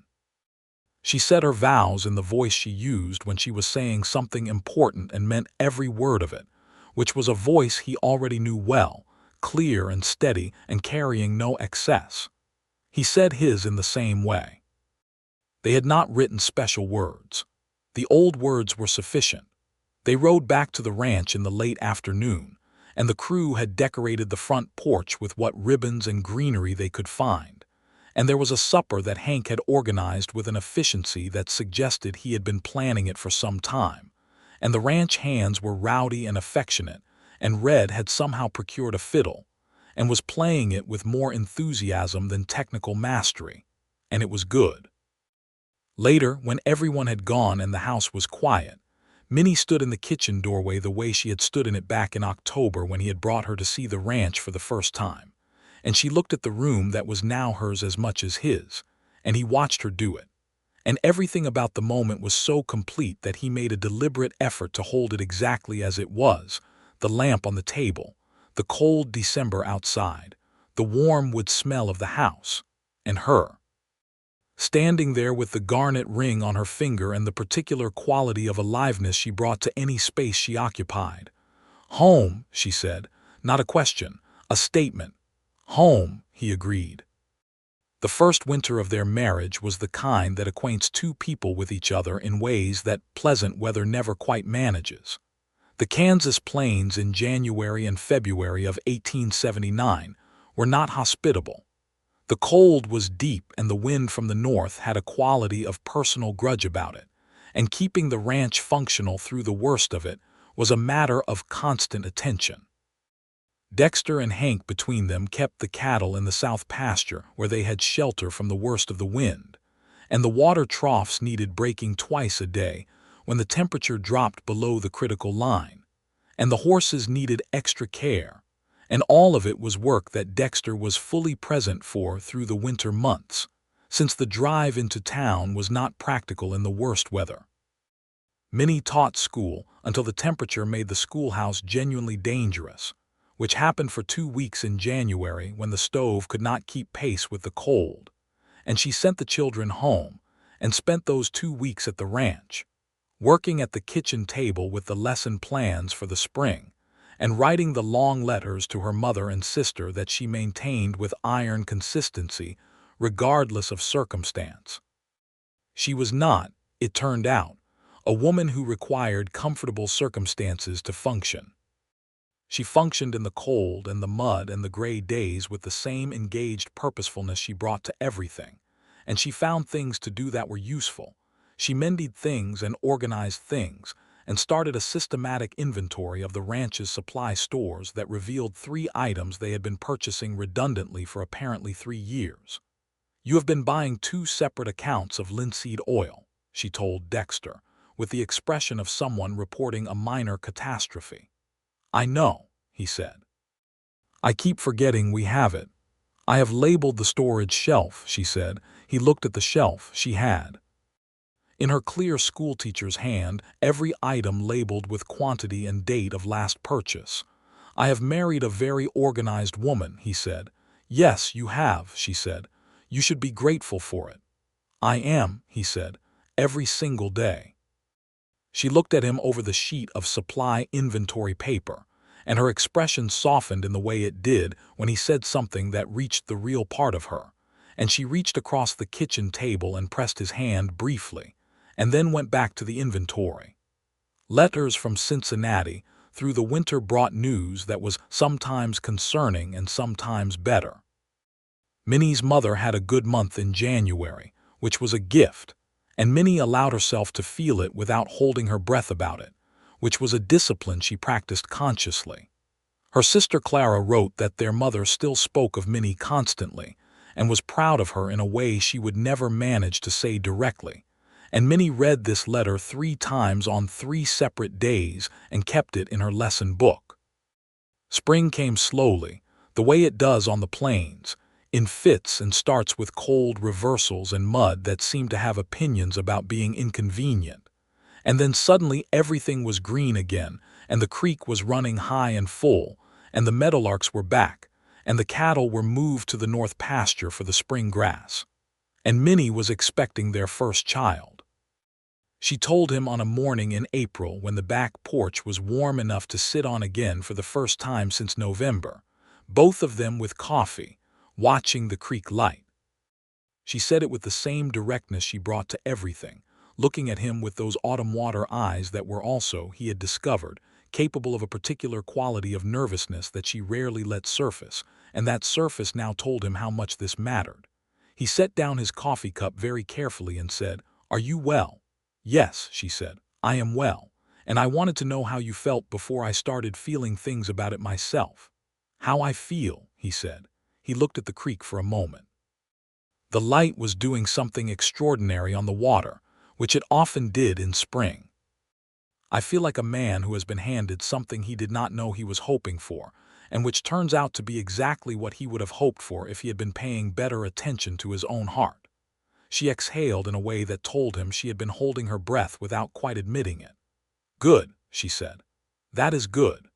She said her vows in the voice she used when she was saying something important and meant every word of it, which was a voice he already knew well, clear and steady and carrying no excess. He said his in the same way. They had not written special words. The old words were sufficient. They rode back to the ranch in the late afternoon, and the crew had decorated the front porch with what ribbons and greenery they could find, and there was a supper that Hank had organized with an efficiency that suggested he had been planning it for some time, and the ranch hands were rowdy and affectionate, and Red had somehow procured a fiddle, and was playing it with more enthusiasm than technical mastery, and it was good. Later, when everyone had gone and the house was quiet, Minnie stood in the kitchen doorway the way she had stood in it back in October when he had brought her to see the ranch for the first time, and she looked at the room that was now hers as much as his, and he watched her do it. And everything about the moment was so complete that he made a deliberate effort to hold it exactly as it was: the lamp on the table, the cold December outside, the warm wood smell of the house, and her, standing there with the garnet ring on her finger and the particular quality of aliveness she brought to any space she occupied. "Home," she said, not a question, a statement. "Home," he agreed. The first winter of their marriage was the kind that acquaints two people with each other in ways that pleasant weather never quite manages. The Kansas plains in January and February of 1879 were not hospitable. The cold was deep and the wind from the north had a quality of personal grudge about it, and keeping the ranch functional through the worst of it was a matter of constant attention. Dexter and Hank between them kept the cattle in the south pasture where they had shelter from the worst of the wind, and the water troughs needed breaking twice a day when the temperature dropped below the critical line, and the horses needed extra care, and all of it was work that Dexter was fully present for through the winter months, since the drive into town was not practical in the worst weather. Minnie taught school until the temperature made the schoolhouse genuinely dangerous, which happened for 2 weeks in January when the stove could not keep pace with the cold, and she sent the children home and spent those 2 weeks at the ranch, working at the kitchen table with the lesson plans for the spring, and writing the long letters to her mother and sister that she maintained with iron consistency regardless of circumstance. She was not, it turned out, a woman who required comfortable circumstances to function. She functioned in the cold and the mud and the gray days with the same engaged purposefulness she brought to everything, and she found things to do that were useful. She mended things and organized things, and started a systematic inventory of the ranch's supply stores that revealed 3 items they had been purchasing redundantly for apparently 3 years. "You have been buying 2 separate accounts of linseed oil," she told Dexter, with the expression of someone reporting a minor catastrophe. "I know," he said. "I keep forgetting we have it. I have labeled the storage shelf," she said. He looked at the shelf she had. In her clear schoolteacher's hand, every item labeled with quantity and date of last purchase. "I have married a very organized woman," he said. "Yes, you have," she said. "You should be grateful for it." "I am," he said, "every single day." She looked at him over the sheet of supply inventory paper, and her expression softened in the way it did when he said something that reached the real part of her, and she reached across the kitchen table and pressed his hand briefly, and then went back to the inventory. Letters from Cincinnati through the winter brought news that was sometimes concerning and sometimes better. Minnie's mother had a good month in January, which was a gift, and Minnie allowed herself to feel it without holding her breath about it, which was a discipline she practiced consciously. Her sister Clara wrote that their mother still spoke of Minnie constantly and was proud of her in a way she would never manage to say directly, and Minnie read this letter 3 times on 3 separate days and kept it in her lesson book. Spring came slowly, the way it does on the plains, in fits, and starts with cold reversals and mud that seemed to have opinions about being inconvenient. And then suddenly everything was green again, and the creek was running high and full, and the meadowlarks were back, and the cattle were moved to the north pasture for the spring grass. And Minnie was expecting their first child. She told him on a morning in April when the back porch was warm enough to sit on again for the first time since November, both of them with coffee, watching the creek light. She said it with the same directness she brought to everything, looking at him with those autumn water eyes that were also, he had discovered, capable of a particular quality of nervousness that she rarely let surface, and that surface now told him how much this mattered. He set down his coffee cup very carefully and said, "Are you well?" "Yes," she said, "I am well, and I wanted to know how you felt before I started feeling things about it myself." "How I feel," he said. He looked at the creek for a moment. The light was doing something extraordinary on the water, which it often did in spring. "I feel like a man who has been handed something he did not know he was hoping for, and which turns out to be exactly what he would have hoped for if he had been paying better attention to his own heart." She exhaled in a way that told him she had been holding her breath without quite admitting it. "Good," she said. "That is good."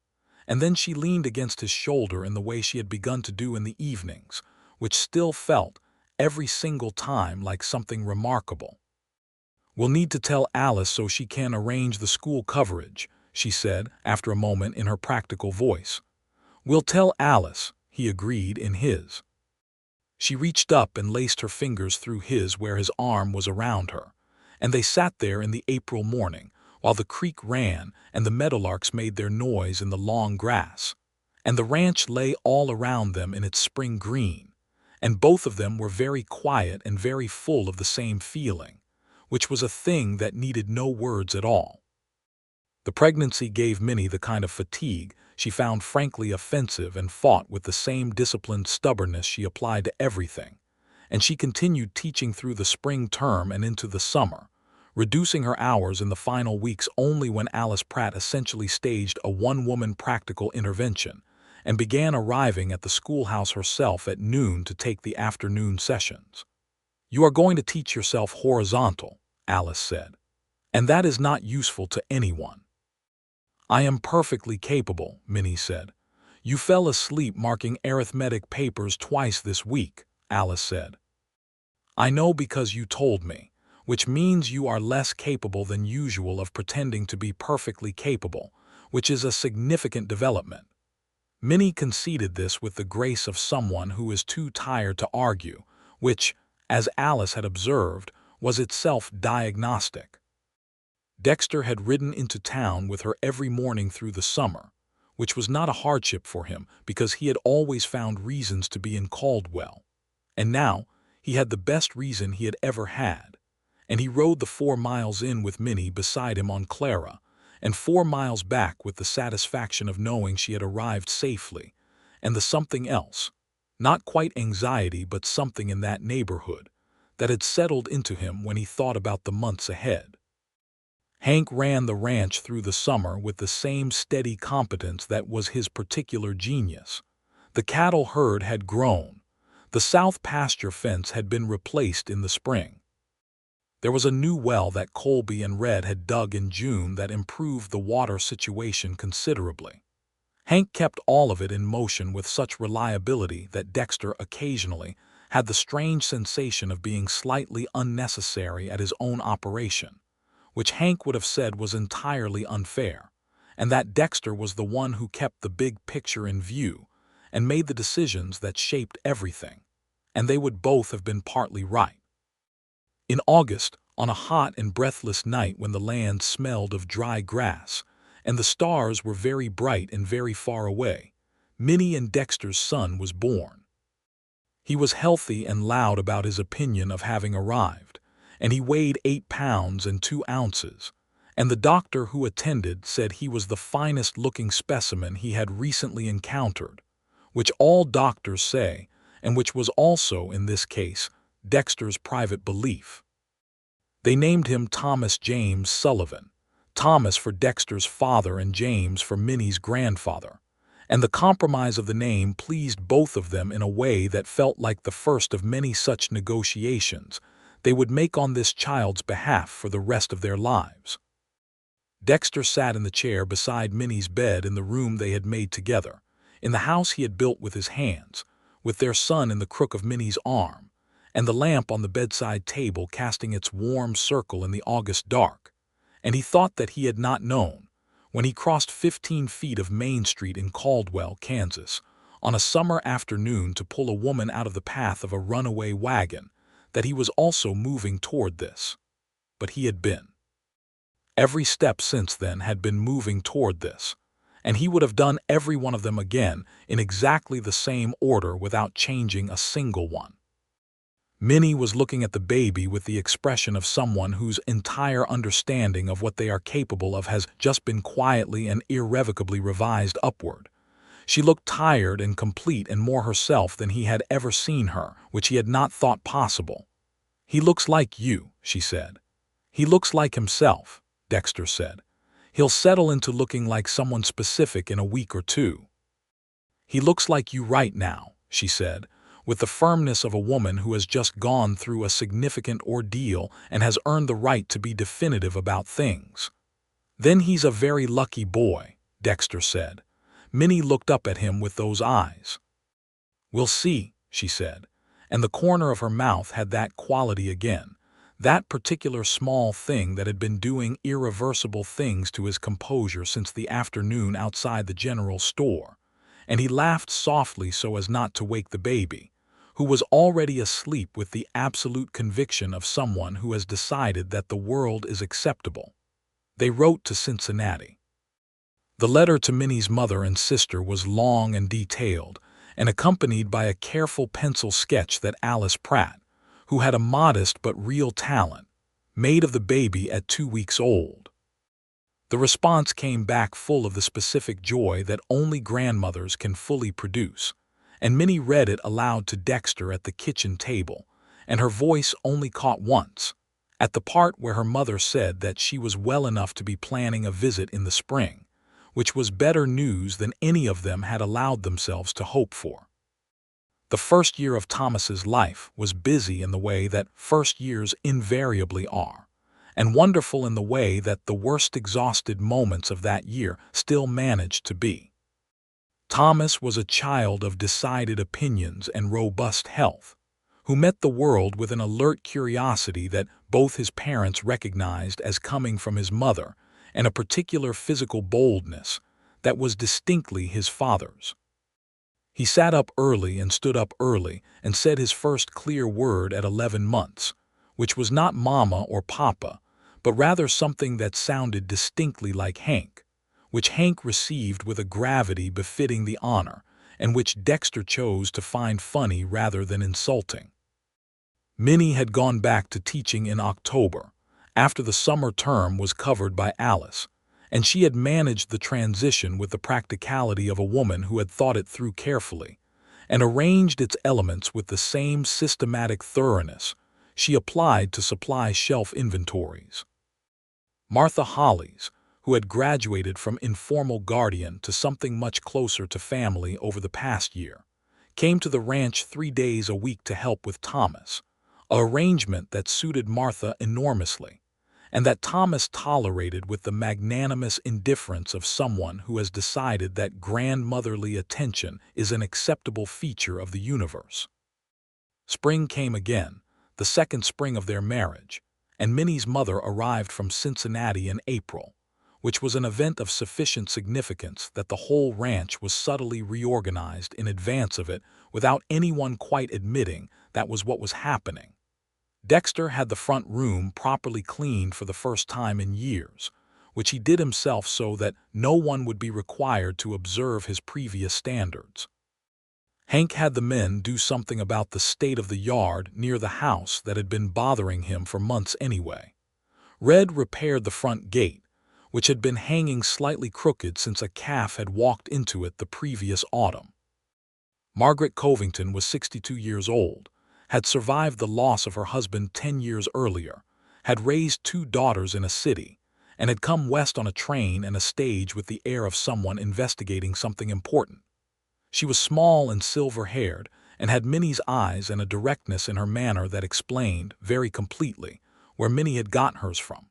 And then she leaned against his shoulder in the way she had begun to do in the evenings, which still felt, every single time, like something remarkable. "We'll need to tell Alice so she can arrange the school coverage," she said, after a moment, in her practical voice. "We'll tell Alice," he agreed in his. She reached up and laced her fingers through his where his arm was around her, and they sat there in the April morning, while the creek ran and the meadowlarks made their noise in the long grass, and the ranch lay all around them in its spring green, and both of them were very quiet and very full of the same feeling, which was a thing that needed no words at all. The pregnancy gave Minnie the kind of fatigue she found frankly offensive and fought with the same disciplined stubbornness she applied to everything, and she continued teaching through the spring term and into the summer, reducing her hours in the final weeks only when Alice Pratt essentially staged a one-woman practical intervention and began arriving at the schoolhouse herself at noon to take the afternoon sessions. "You are going to teach yourself horizontal," Alice said, "and that is not useful to anyone." "I am perfectly capable," Minnie said. "You fell asleep marking arithmetic papers twice this week," Alice said. "I know because you told me, which means you are less capable than usual of pretending to be perfectly capable, which is a significant development." Minnie conceded this with the grace of someone who is too tired to argue, which, as Alice had observed, was itself diagnostic. Dexter had ridden into town with her every morning through the summer, which was not a hardship for him because he had always found reasons to be in Caldwell. And now he had the best reason he had ever had, and he rode the 4 miles in with Minnie beside him on Clara, and 4 miles back with the satisfaction of knowing she had arrived safely, and the something else, not quite anxiety but something in that neighborhood, that had settled into him when he thought about the months ahead. Hank ran the ranch through the summer with the same steady competence that was his particular genius. The cattle herd had grown. The south pasture fence had been replaced in the spring. There was a new well that Colby and Red had dug in June that improved the water situation considerably. Hank kept all of it in motion with such reliability that Dexter occasionally had the strange sensation of being slightly unnecessary at his own operation, which Hank would have said was entirely unfair, and that Dexter was the one who kept the big picture in view and made the decisions that shaped everything, and they would both have been partly right. In August, on a hot and breathless night when the land smelled of dry grass, and the stars were very bright and very far away, Minnie and Dexter's son was born. He was healthy and loud about his opinion of having arrived, and he weighed 8 pounds and 2 ounces, and the doctor who attended said he was the finest-looking specimen he had recently encountered, which all doctors say, and which was also, in this case, Dexter's private belief. They named him Thomas James Sullivan, Thomas for Dexter's father and James for Minnie's grandfather, and the compromise of the name pleased both of them in a way that felt like the first of many such negotiations they would make on this child's behalf for the rest of their lives. Dexter sat in the chair beside Minnie's bed in the room they had made together, in the house he had built with his hands, with their son in the crook of Minnie's arm, and the lamp on the bedside table casting its warm circle in the August dark, and he thought that he had not known, when he crossed 15 feet of Main Street in Caldwell, Kansas, on a summer afternoon to pull a woman out of the path of a runaway wagon, that he was also moving toward this. But he had been. Every step since then had been moving toward this, and he would have done every one of them again in exactly the same order without changing a single one. Minnie was looking at the baby with the expression of someone whose entire understanding of what they are capable of has just been quietly and irrevocably revised upward. She looked tired and complete and more herself than he had ever seen her, which he had not thought possible. "He looks like you," she said. "He looks like himself," Dexter said. "He'll settle into looking like someone specific in a week or two." "He looks like you right now," she said, with the firmness of a woman who has just gone through a significant ordeal and has earned the right to be definitive about things. "Then he's a very lucky boy," Dexter said. Minnie looked up at him with those eyes. "We'll see," she said, and the corner of her mouth had that quality again, that particular small thing that had been doing irreversible things to his composure since the afternoon outside the general store, and he laughed softly so as not to wake the baby, who was already asleep with the absolute conviction of someone who has decided that the world is acceptable. They wrote to Cincinnati. The letter to Minnie's mother and sister was long and detailed, and accompanied by a careful pencil sketch that Alice Pratt, who had a modest but real talent, made of the baby at 2 weeks old. The response came back full of the specific joy that only grandmothers can fully produce, and Minnie read it aloud to Dexter at the kitchen table, and her voice only caught once, at the part where her mother said that she was well enough to be planning a visit in the spring, which was better news than any of them had allowed themselves to hope for. The first year of Thomas's life was busy in the way that first years invariably are, and wonderful in the way that the worst exhausted moments of that year still managed to be. Thomas was a child of decided opinions and robust health, who met the world with an alert curiosity that both his parents recognized as coming from his mother, and a particular physical boldness that was distinctly his father's. He sat up early and stood up early and said his first clear word at 11 months, which was not mama or papa, but rather something that sounded distinctly like Hank, which Hank received with a gravity befitting the honor, and which Dexter chose to find funny rather than insulting. Minnie had gone back to teaching in October, after the summer term was covered by Alice, and she had managed the transition with the practicality of a woman who had thought it through carefully, and arranged its elements with the same systematic thoroughness she applied to supply shelf inventories. Martha Hollies, who had graduated from informal guardian to something much closer to family over the past year, came to the ranch 3 days a week to help with Thomas, an arrangement that suited Martha enormously, and that Thomas tolerated with the magnanimous indifference of someone who has decided that grandmotherly attention is an acceptable feature of the universe. Spring came again, the second spring of their marriage, and Minnie's mother arrived from Cincinnati in April, which was an event of sufficient significance that the whole ranch was subtly reorganized in advance of it without anyone quite admitting that was what was happening. Dexter had the front room properly cleaned for the first time in years, which he did himself so that no one would be required to observe his previous standards. Hank had the men do something about the state of the yard near the house that had been bothering him for months anyway. Red repaired the front gate, which had been hanging slightly crooked since a calf had walked into it the previous autumn. Margaret Covington was 62 years old, had survived the loss of her husband 10 years earlier, had raised 2 daughters in a city, and had come west on a train and a stage with the air of someone investigating something important. She was small and silver-haired, and had Minnie's eyes and a directness in her manner that explained, very completely, where Minnie had got hers from.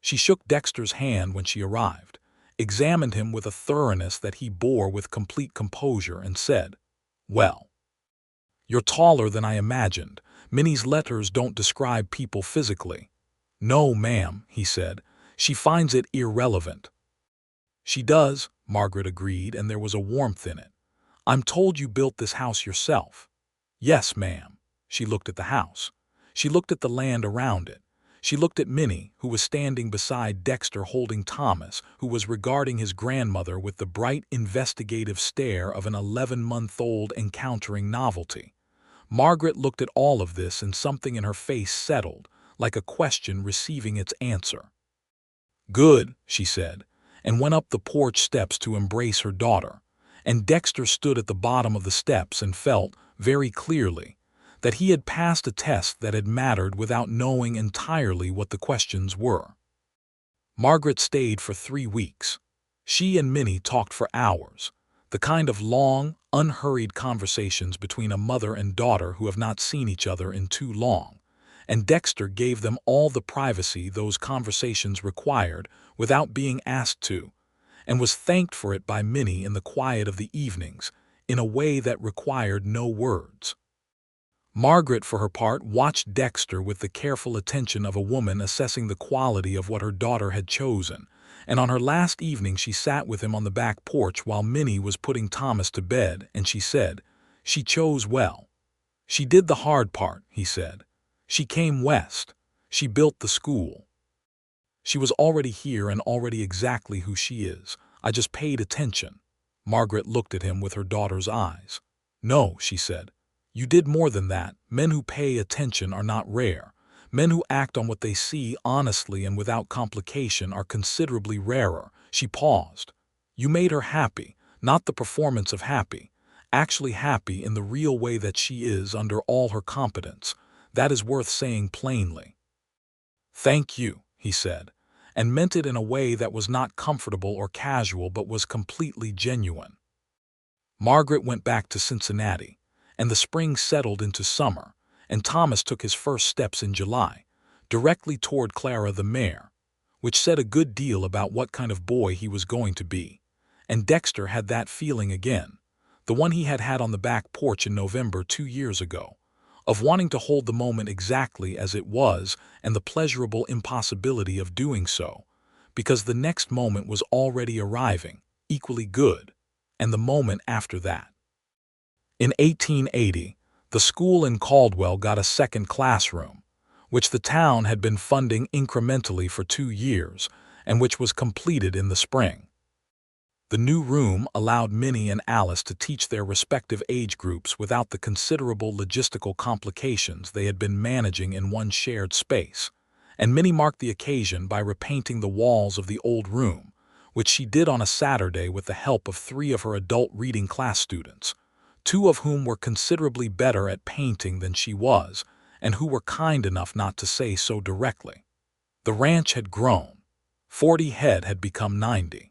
She shook Dexter's hand when she arrived, examined him with a thoroughness that he bore with complete composure, and said, "Well, you're taller than I imagined. Minnie's letters don't describe people physically." "No, ma'am," he said. "She finds it irrelevant." "She does," Margaret agreed, and there was a warmth in it. "I'm told you built this house yourself." "Yes, ma'am." She looked at the house. She looked at the land around it. She looked at Minnie, who was standing beside Dexter holding Thomas, who was regarding his grandmother with the bright, investigative stare of an 11-month-old encountering novelty. Margaret looked at all of this, and something in her face settled, like a question receiving its answer. "Good," she said, and went up the porch steps to embrace her daughter. And Dexter stood at the bottom of the steps and felt, very clearly, that he had passed a test that had mattered without knowing entirely what the questions were. Margaret stayed for 3 weeks. She and Minnie talked for hours, the kind of long, unhurried conversations between a mother and daughter who have not seen each other in too long, and Dexter gave them all the privacy those conversations required without being asked to, and was thanked for it by Minnie in the quiet of the evenings, in a way that required no words. Margaret, for her part, watched Dexter with the careful attention of a woman assessing the quality of what her daughter had chosen, and on her last evening she sat with him on the back porch while Minnie was putting Thomas to bed, and she said, "She chose well. She did the hard part," he said. "She came west. She built the school. She was already here and already exactly who she is. I just paid attention." Margaret looked at him with her daughter's eyes. "No," she said. "You did more than that. Men who pay attention are not rare. Men who act on what they see honestly and without complication are considerably rarer." She paused. "You made her happy, not the performance of happy, actually happy in the real way that she is under all her competence. That is worth saying plainly." "Thank you," he said, and meant it in a way that was not comfortable or casual but was completely genuine. Margaret went back to Cincinnati, and the spring settled into summer, and Thomas took his first steps in July, directly toward Clara the mare, which said a good deal about what kind of boy he was going to be. And Dexter had that feeling again, the one he had had on the back porch in November 2 years ago, of wanting to hold the moment exactly as it was and the pleasurable impossibility of doing so, because the next moment was already arriving, equally good, and the moment after that. In 1880, the school in Caldwell got a second classroom, which the town had been funding incrementally for 2 years and which was completed in the spring. The new room allowed Minnie and Alice to teach their respective age groups without the considerable logistical complications they had been managing in one shared space, and Minnie marked the occasion by repainting the walls of the old room, which she did on a Saturday with the help of 3 of her adult reading class students, 2 of whom were considerably better at painting than she was, and who were kind enough not to say so directly. The ranch had grown. 40 head had become 90.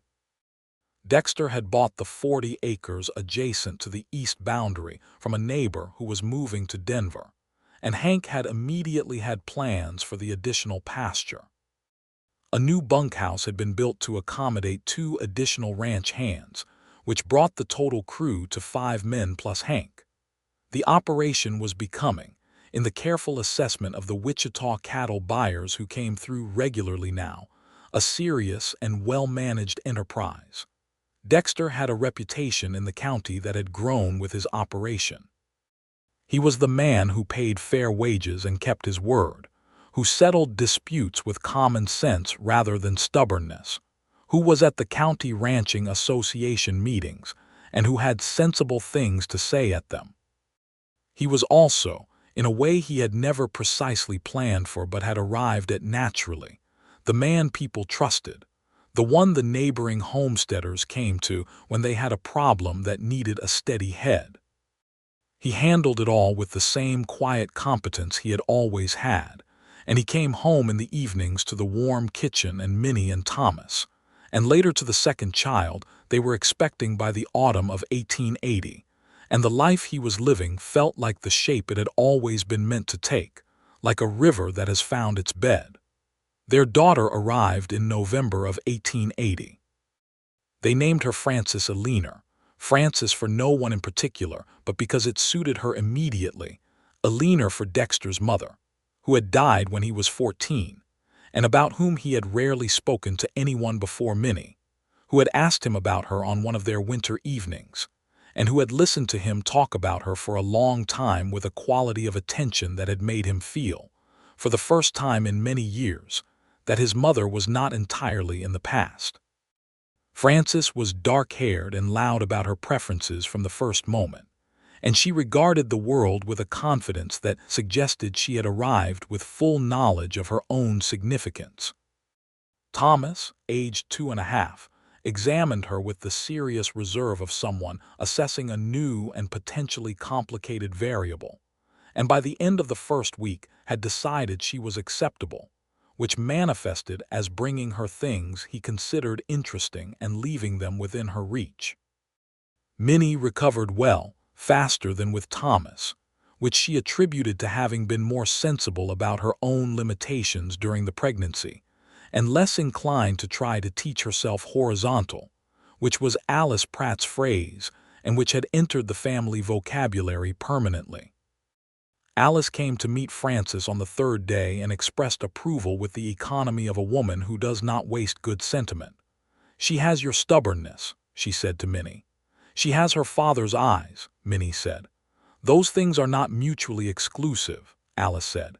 Dexter had bought the 40 acres adjacent to the east boundary from a neighbor who was moving to Denver, and Hank had immediately had plans for the additional pasture. A new bunkhouse had been built to accommodate 2 additional ranch hands, which brought the total crew to 5 men plus Hank. The operation was becoming, in the careful assessment of the Wichita cattle buyers who came through regularly now, a serious and well-managed enterprise. Dexter had a reputation in the county that had grown with his operation. He was the man who paid fair wages and kept his word, who settled disputes with common sense rather than stubbornness, who was at the county ranching association meetings, and who had sensible things to say at them. He was also, in a way he had never precisely planned for but had arrived at naturally, the man people trusted, the one the neighboring homesteaders came to when they had a problem that needed a steady head. He handled it all with the same quiet competence he had always had, and he came home in the evenings to the warm kitchen and Minnie and Thomas, and later to the second child they were expecting by the autumn of 1880, and the life he was living felt like the shape it had always been meant to take, like a river that has found its bed. Their daughter arrived in November of 1880. They named her Frances Eleanor, Frances for no one in particular, but because it suited her immediately, Eleanor for Dexter's mother, who had died when he was 14, and about whom he had rarely spoken to anyone before Minnie, who had asked him about her on one of their winter evenings, and who had listened to him talk about her for a long time with a quality of attention that had made him feel, for the first time in many years, that his mother was not entirely in the past. Frances was dark-haired and loud about her preferences from the first moment, and she regarded the world with a confidence that suggested she had arrived with full knowledge of her own significance. Thomas, aged 2.5, examined her with the serious reserve of someone assessing a new and potentially complicated variable, and by the end of the first week had decided she was acceptable, which manifested as bringing her things he considered interesting and leaving them within her reach. Minnie recovered well, faster than with Thomas, which she attributed to having been more sensible about her own limitations during the pregnancy, and less inclined to try to teach herself horizontal, which was Alice Pratt's phrase and which had entered the family vocabulary permanently. Alice came to meet Frances on the third day and expressed approval with the economy of a woman who does not waste good sentiment. "She has your stubbornness," she said to Minnie. "She has her father's eyes," Minnie said. "Those things are not mutually exclusive," Alice said.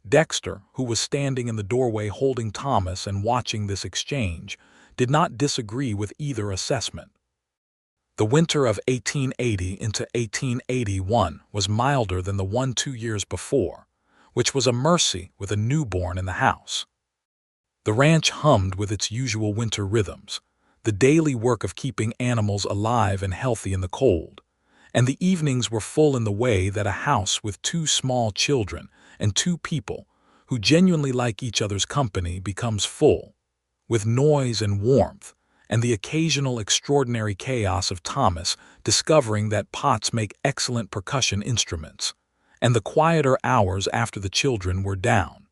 Dexter, who was standing in the doorway holding Thomas and watching this exchange, did not disagree with either assessment. The winter of 1880 into 1881 was milder than the one 2 years before, which was a mercy with a newborn in the house. The ranch hummed with its usual winter rhythms, the daily work of keeping animals alive and healthy in the cold, and the evenings were full in the way that a house with 2 small children and 2 people who genuinely like each other's company becomes full, with noise and warmth, and the occasional extraordinary chaos of Thomas discovering that pots make excellent percussion instruments, and the quieter hours after the children were down.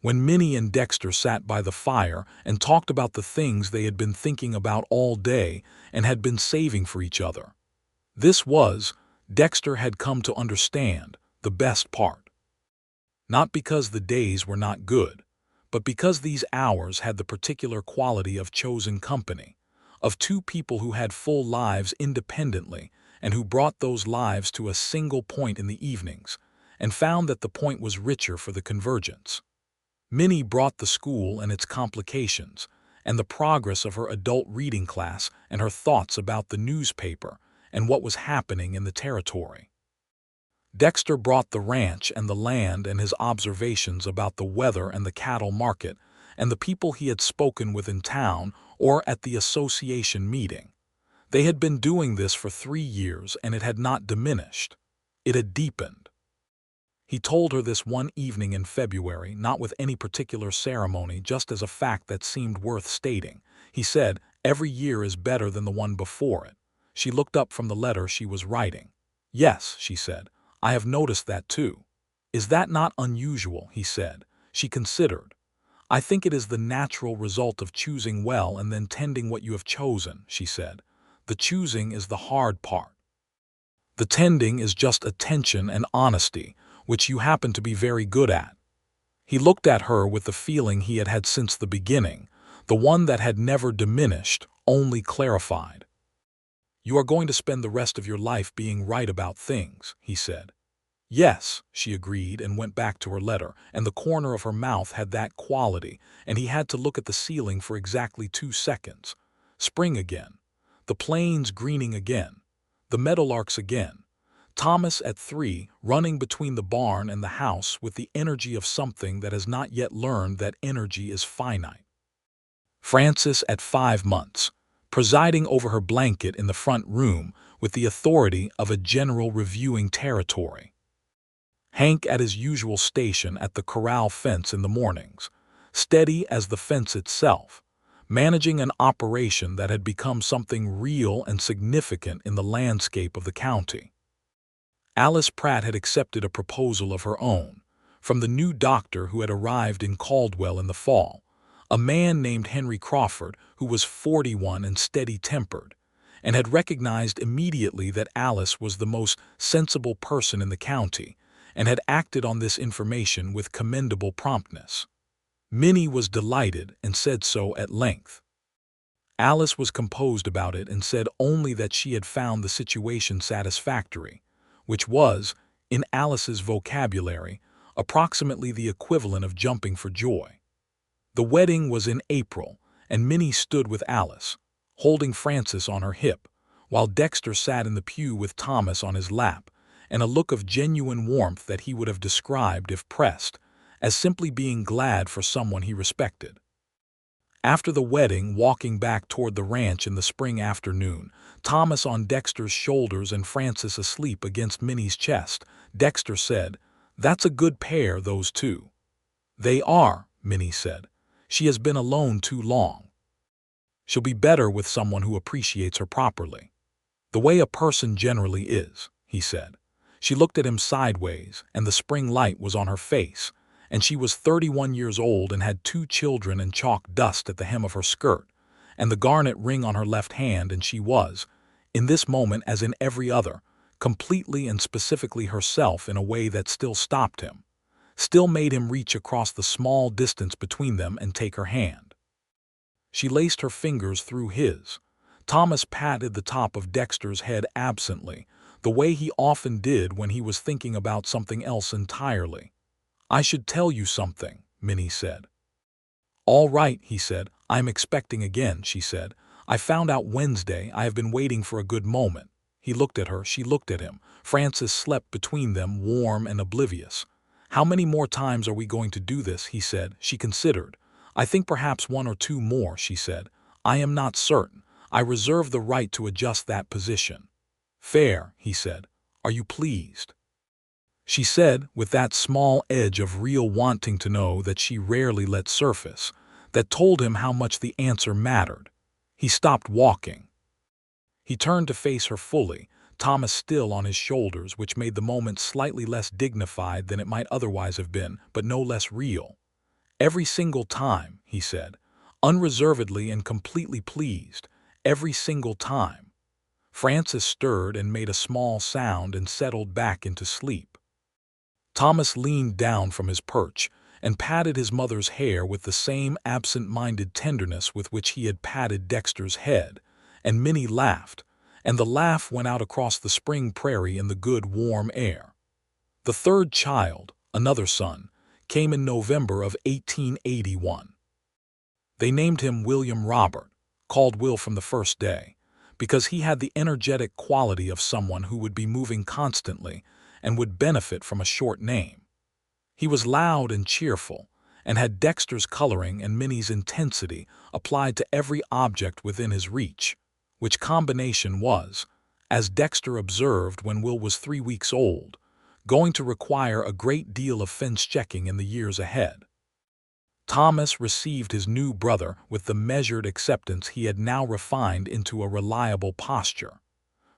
When Minnie and Dexter sat by the fire and talked about the things they had been thinking about all day and had been saving for each other, this was, Dexter had come to understand, the best part. Not because the days were not good, but because these hours had the particular quality of chosen company, of 2 people who had full lives independently and who brought those lives to a single point in the evenings, and found that the point was richer for the convergence. Minnie brought the school and its complications, and the progress of her adult reading class and her thoughts about the newspaper and what was happening in the territory. Dexter brought the ranch and the land and his observations about the weather and the cattle market and the people he had spoken with in town or at the association meeting. They had been doing this for 3 years and it had not diminished. It had deepened. He told her this one evening in February, not with any particular ceremony, just as a fact that seemed worth stating. He said, "Every year is better than the one before it." She looked up from the letter she was writing. "Yes," she said, "I have noticed that too." "Is that not unusual?" he said. She considered. "I think it is the natural result of choosing well and then tending what you have chosen," she said. "The choosing is the hard part. The tending is just attention and honesty, which you happen to be very good at." He looked at her with the feeling he had had since the beginning, the one that had never diminished, only clarified. "You are going to spend the rest of your life being right about things," he said. Yes, she agreed and went back to her letter, and the corner of her mouth had that quality, and he had to look at the ceiling for exactly 2 seconds. Spring again. The plains greening again. The meadowlarks again. Thomas at 3, running between the barn and the house with the energy of something that has not yet learned that energy is finite. Frances at 5 months, presiding over her blanket in the front room with the authority of a general reviewing territory. Hank at his usual station at the corral fence in the mornings, steady as the fence itself, managing an operation that had become something real and significant in the landscape of the county. Alice Pratt had accepted a proposal of her own, from the new doctor who had arrived in Caldwell in the fall, a man named Henry Crawford who was 41 and steady-tempered, and had recognized immediately that Alice was the most sensible person in the county, and had acted on this information with commendable promptness. Minnie was delighted and said so at length. Alice was composed about it and said only that she had found the situation satisfactory, which was, in Alice's vocabulary, approximately the equivalent of jumping for joy. The wedding was in April, and Minnie stood with Alice, holding Frances on her hip, while Dexter sat in the pew with Thomas on his lap, and a look of genuine warmth that he would have described, if pressed, as simply being glad for someone he respected. After the wedding, walking back toward the ranch in the spring afternoon, Thomas on Dexter's shoulders and Frances asleep against Minnie's chest, Dexter said, "That's a good pair, those two." "They are," Minnie said. "She has been alone too long. She'll be better with someone who appreciates her properly. The way a person generally is," he said. She looked at him sideways, and the spring light was on her face, and she was 31 years old and had 2 children and chalk dust at the hem of her skirt, and the garnet ring on her left hand, and she was, in this moment as in every other, completely and specifically herself in a way that still stopped him, still made him reach across the small distance between them and take her hand. She laced her fingers through his. Thomas patted the top of Dexter's head absently, the way he often did when he was thinking about something else entirely. "I should tell you something," Minnie said. "All right," he said. "I'm expecting again," she said. "I found out Wednesday. I have been waiting for a good moment." He looked at her, she looked at him. Frances slept between them, warm and oblivious. "How many more times are we going to do this?" he said. She considered. "I think perhaps 1 or 2 more," she said. "I am not certain. I reserve the right to adjust that position." "Fair," he said. "Are you pleased?" She said, with that small edge of real wanting to know that she rarely let surface, that told him how much the answer mattered. He stopped walking. He turned to face her fully, Thomas still on his shoulders, which made the moment slightly less dignified than it might otherwise have been, but no less real. "Every single time," he said, unreservedly and completely pleased, "every single time." Frances stirred and made a small sound and settled back into sleep. Thomas leaned down from his perch and patted his mother's hair with the same absent-minded tenderness with which he had patted Dexter's head, and Minnie laughed, and the laugh went out across the spring prairie in the good warm air. The third child, another son, came in November of 1881. They named him William Robert, called Will from the first day, because he had the energetic quality of someone who would be moving constantly and would benefit from a short name. He was loud and cheerful, and had Dexter's coloring and Minnie's intensity applied to every object within his reach, which combination was, as Dexter observed when Will was 3 weeks old, going to require a great deal of fence-checking in the years ahead. Thomas received his new brother with the measured acceptance he had now refined into a reliable posture.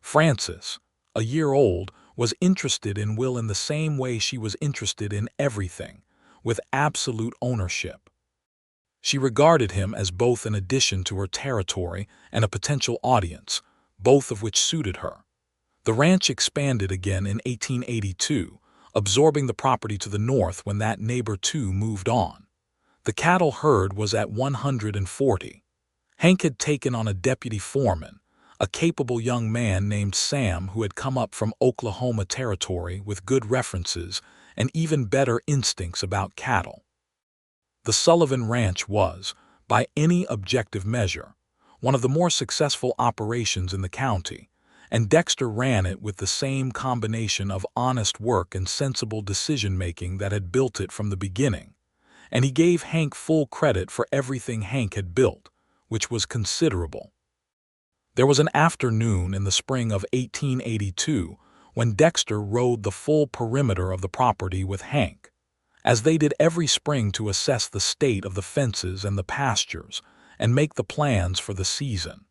Frances, a year old, was interested in Will in the same way she was interested in everything, with absolute ownership. She regarded him as both an addition to her territory and a potential audience, both of which suited her. The ranch expanded again in 1882, absorbing the property to the north when that neighbor too moved on. The cattle herd was at 140. Hank had taken on a deputy foreman, a capable young man named Sam who had come up from Oklahoma Territory with good references and even better instincts about cattle. The Sullivan Ranch was, by any objective measure, one of the more successful operations in the county, and Dexter ran it with the same combination of honest work and sensible decision-making that had built it from the beginning, and he gave Hank full credit for everything Hank had built, which was considerable. There was an afternoon in the spring of 1882 when Dexter rode the full perimeter of the property with Hank, as they did every spring to assess the state of the fences and the pastures and make the plans for the season.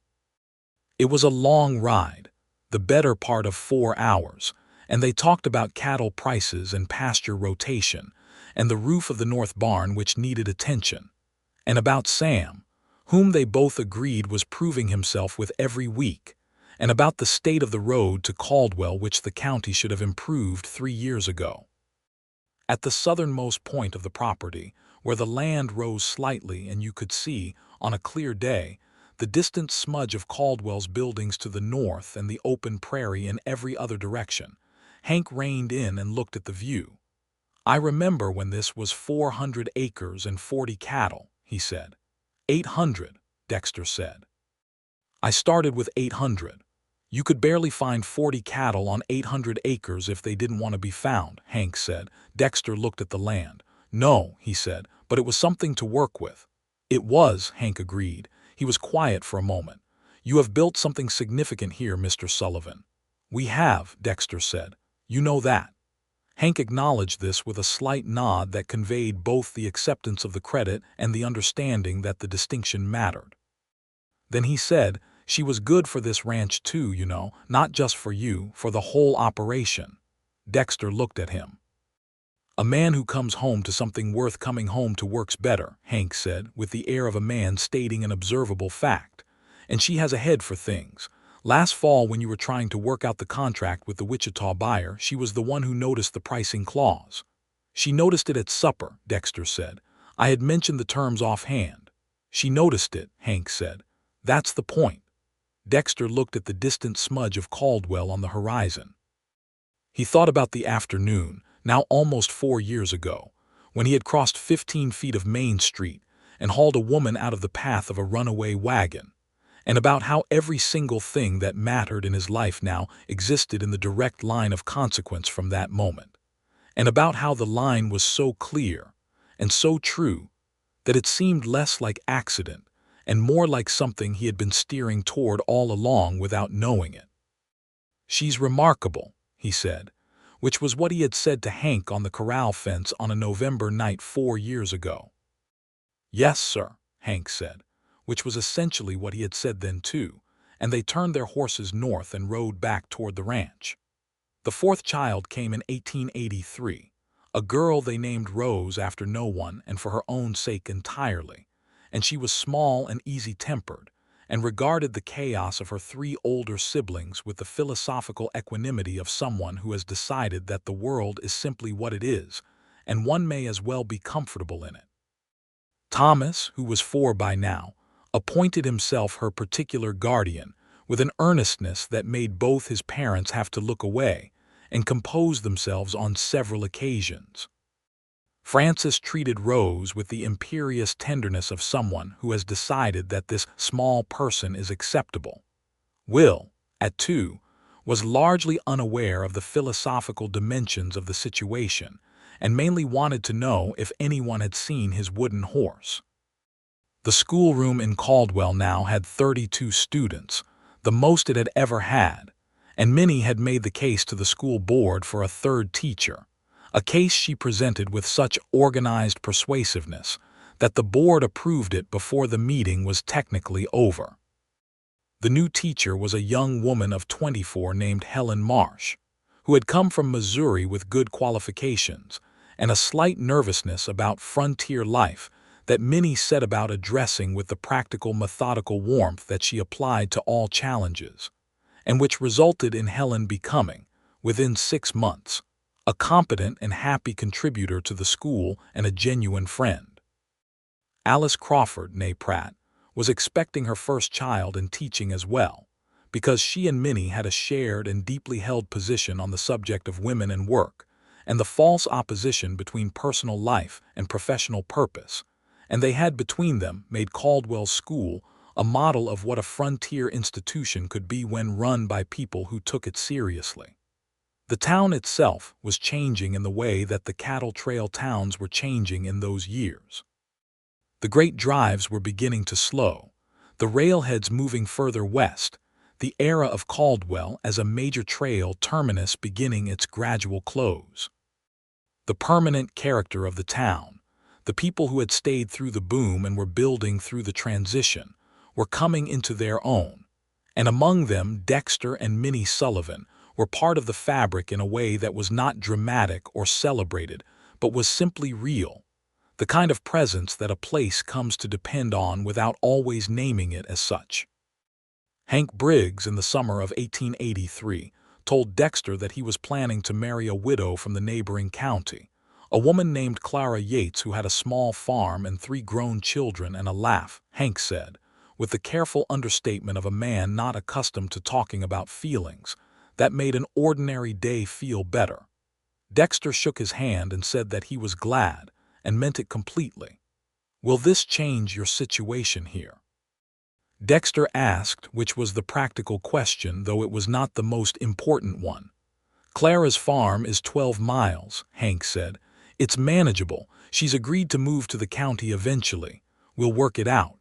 It was a long ride, the better part of 4 hours, and they talked about cattle prices and pasture rotation, and the roof of the north barn which needed attention, and about Sam, whom they both agreed was proving himself with every week, and about the state of the road to Caldwell which the county should have improved 3 years ago. At the southernmost point of the property, where the land rose slightly and you could see, on a clear day, the distant smudge of Caldwell's buildings to the north and the open prairie in every other direction, Hank reined in and looked at the view. "I remember when this was 400 acres and 40 cattle," he said. 800, Dexter said. "I started with 800. You could barely find 40 cattle on 800 acres if they didn't want to be found," Hank said. Dexter looked at the land. "No," he said, "but it was something to work with." "It was," Hank agreed. He was quiet for a moment. "You have built something significant here, Mr. Sullivan." "We have," Dexter said. "You know that." Hank acknowledged this with a slight nod that conveyed both the acceptance of the credit and the understanding that the distinction mattered. Then he said, "She was good for this ranch too, you know, not just for you, for the whole operation." Dexter looked at him. "A man who comes home to something worth coming home to works better," Hank said, with the air of a man stating an observable fact. "And she has a head for things. Last fall when you were trying to work out the contract with the Wichita buyer, she was the one who noticed the pricing clause." "She noticed it at supper," Dexter said. "I had mentioned the terms offhand." "She noticed it," Hank said. "That's the point." Dexter looked at the distant smudge of Caldwell on the horizon. He thought about the afternoon, now almost 4 years ago, when he had crossed 15 feet of Main Street and hauled a woman out of the path of a runaway wagon, and about how every single thing that mattered in his life now existed in the direct line of consequence from that moment, and about how the line was so clear and so true that it seemed less like accident and more like something he had been steering toward all along without knowing it. "She's remarkable," he said, which was what he had said to Hank on the corral fence on a November night 4 years ago. "Yes, sir," Hank said, which was essentially what he had said then too, and they turned their horses north and rode back toward the ranch. The fourth child came in 1883, a girl they named Rose after no one and for her own sake entirely, and she was small and easy-tempered, and regarded the chaos of her 3 older siblings with the philosophical equanimity of someone who has decided that the world is simply what it is, and one may as well be comfortable in it. Thomas, who was 4 by now, appointed himself her particular guardian with an earnestness that made both his parents have to look away and compose themselves on several occasions. Francis treated Rose with the imperious tenderness of someone who has decided that this small person is acceptable. Will, at 2, was largely unaware of the philosophical dimensions of the situation and mainly wanted to know if anyone had seen his wooden horse. The schoolroom in Caldwell now had 32 students, the most it had ever had, and Minnie had made the case to the school board for a 3rd teacher, a case she presented with such organized persuasiveness that the board approved it before the meeting was technically over. The new teacher was a young woman of 24 named Helen Marsh, who had come from Missouri with good qualifications and a slight nervousness about frontier life that Minnie set about addressing with the practical, methodical warmth that she applied to all challenges, and which resulted in Helen becoming, within 6 months, a competent and happy contributor to the school and a genuine friend. Alice Crawford, née Pratt, was expecting her first child and teaching as well, because she and Minnie had a shared and deeply held position on the subject of women and work, and the false opposition between personal life and professional purpose, and they had between them made Caldwell's school a model of what a frontier institution could be when run by people who took it seriously. The town itself was changing in the way that the cattle trail towns were changing in those years. The great drives were beginning to slow, the railheads moving further west, the era of Caldwell as a major trail terminus beginning its gradual close. The permanent character of the town, the people who had stayed through the boom and were building through the transition, were coming into their own, and among them Dexter and Minnie Sullivan were part of the fabric in a way that was not dramatic or celebrated, but was simply real, the kind of presence that a place comes to depend on without always naming it as such. Hank Briggs, in the summer of 1883, told Dexter that he was planning to marry a widow from the neighboring county, a woman named Clara Yates who had a small farm and 3 grown children and a laugh, Hank said, with the careful understatement of a man not accustomed to talking about feelings, that made an ordinary day feel better. Dexter shook his hand and said that he was glad, and meant it completely. "Will this change your situation here?" Dexter asked, which was the practical question, though it was not the most important one. "Clara's farm is 12 miles, Hank said. "It's manageable. She's agreed to move to the county eventually. We'll work it out."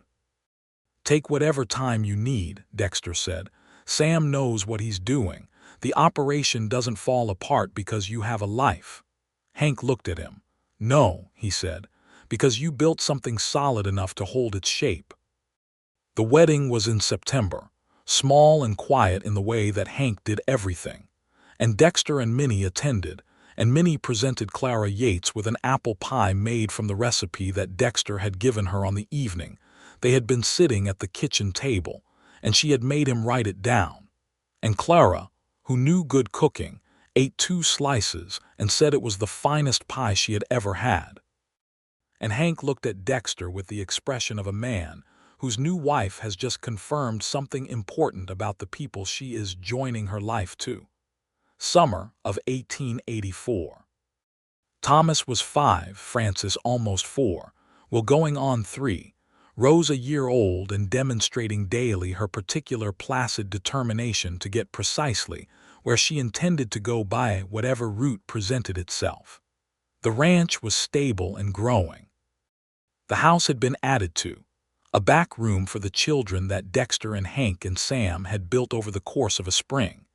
"Take whatever time you need," Dexter said. "Sam knows what he's doing. The operation doesn't fall apart because you have a life." Hank looked at him. "No," he said, "because you built something solid enough to hold its shape." The wedding was in September, small and quiet in the way that Hank did everything, and Dexter and Minnie attended, and Minnie presented Clara Yates with an apple pie made from the recipe that Dexter had given her on the evening. They had been sitting at the kitchen table, and she had made him write it down. And Clara, who knew good cooking, ate 2 slices and said it was the finest pie she had ever had. And Hank looked at Dexter with the expression of a man whose new wife has just confirmed something important about the people she is joining her life to. Summer of 1884. Thomas was 5, Frances almost 4, Will going on 3, Rose a year old and demonstrating daily her particular placid determination to get precisely where she intended to go by whatever route presented itself. The ranch was stable and growing. The house had been added to, a back room for the children that Dexter and Hank and Sam had built over the course of a spring,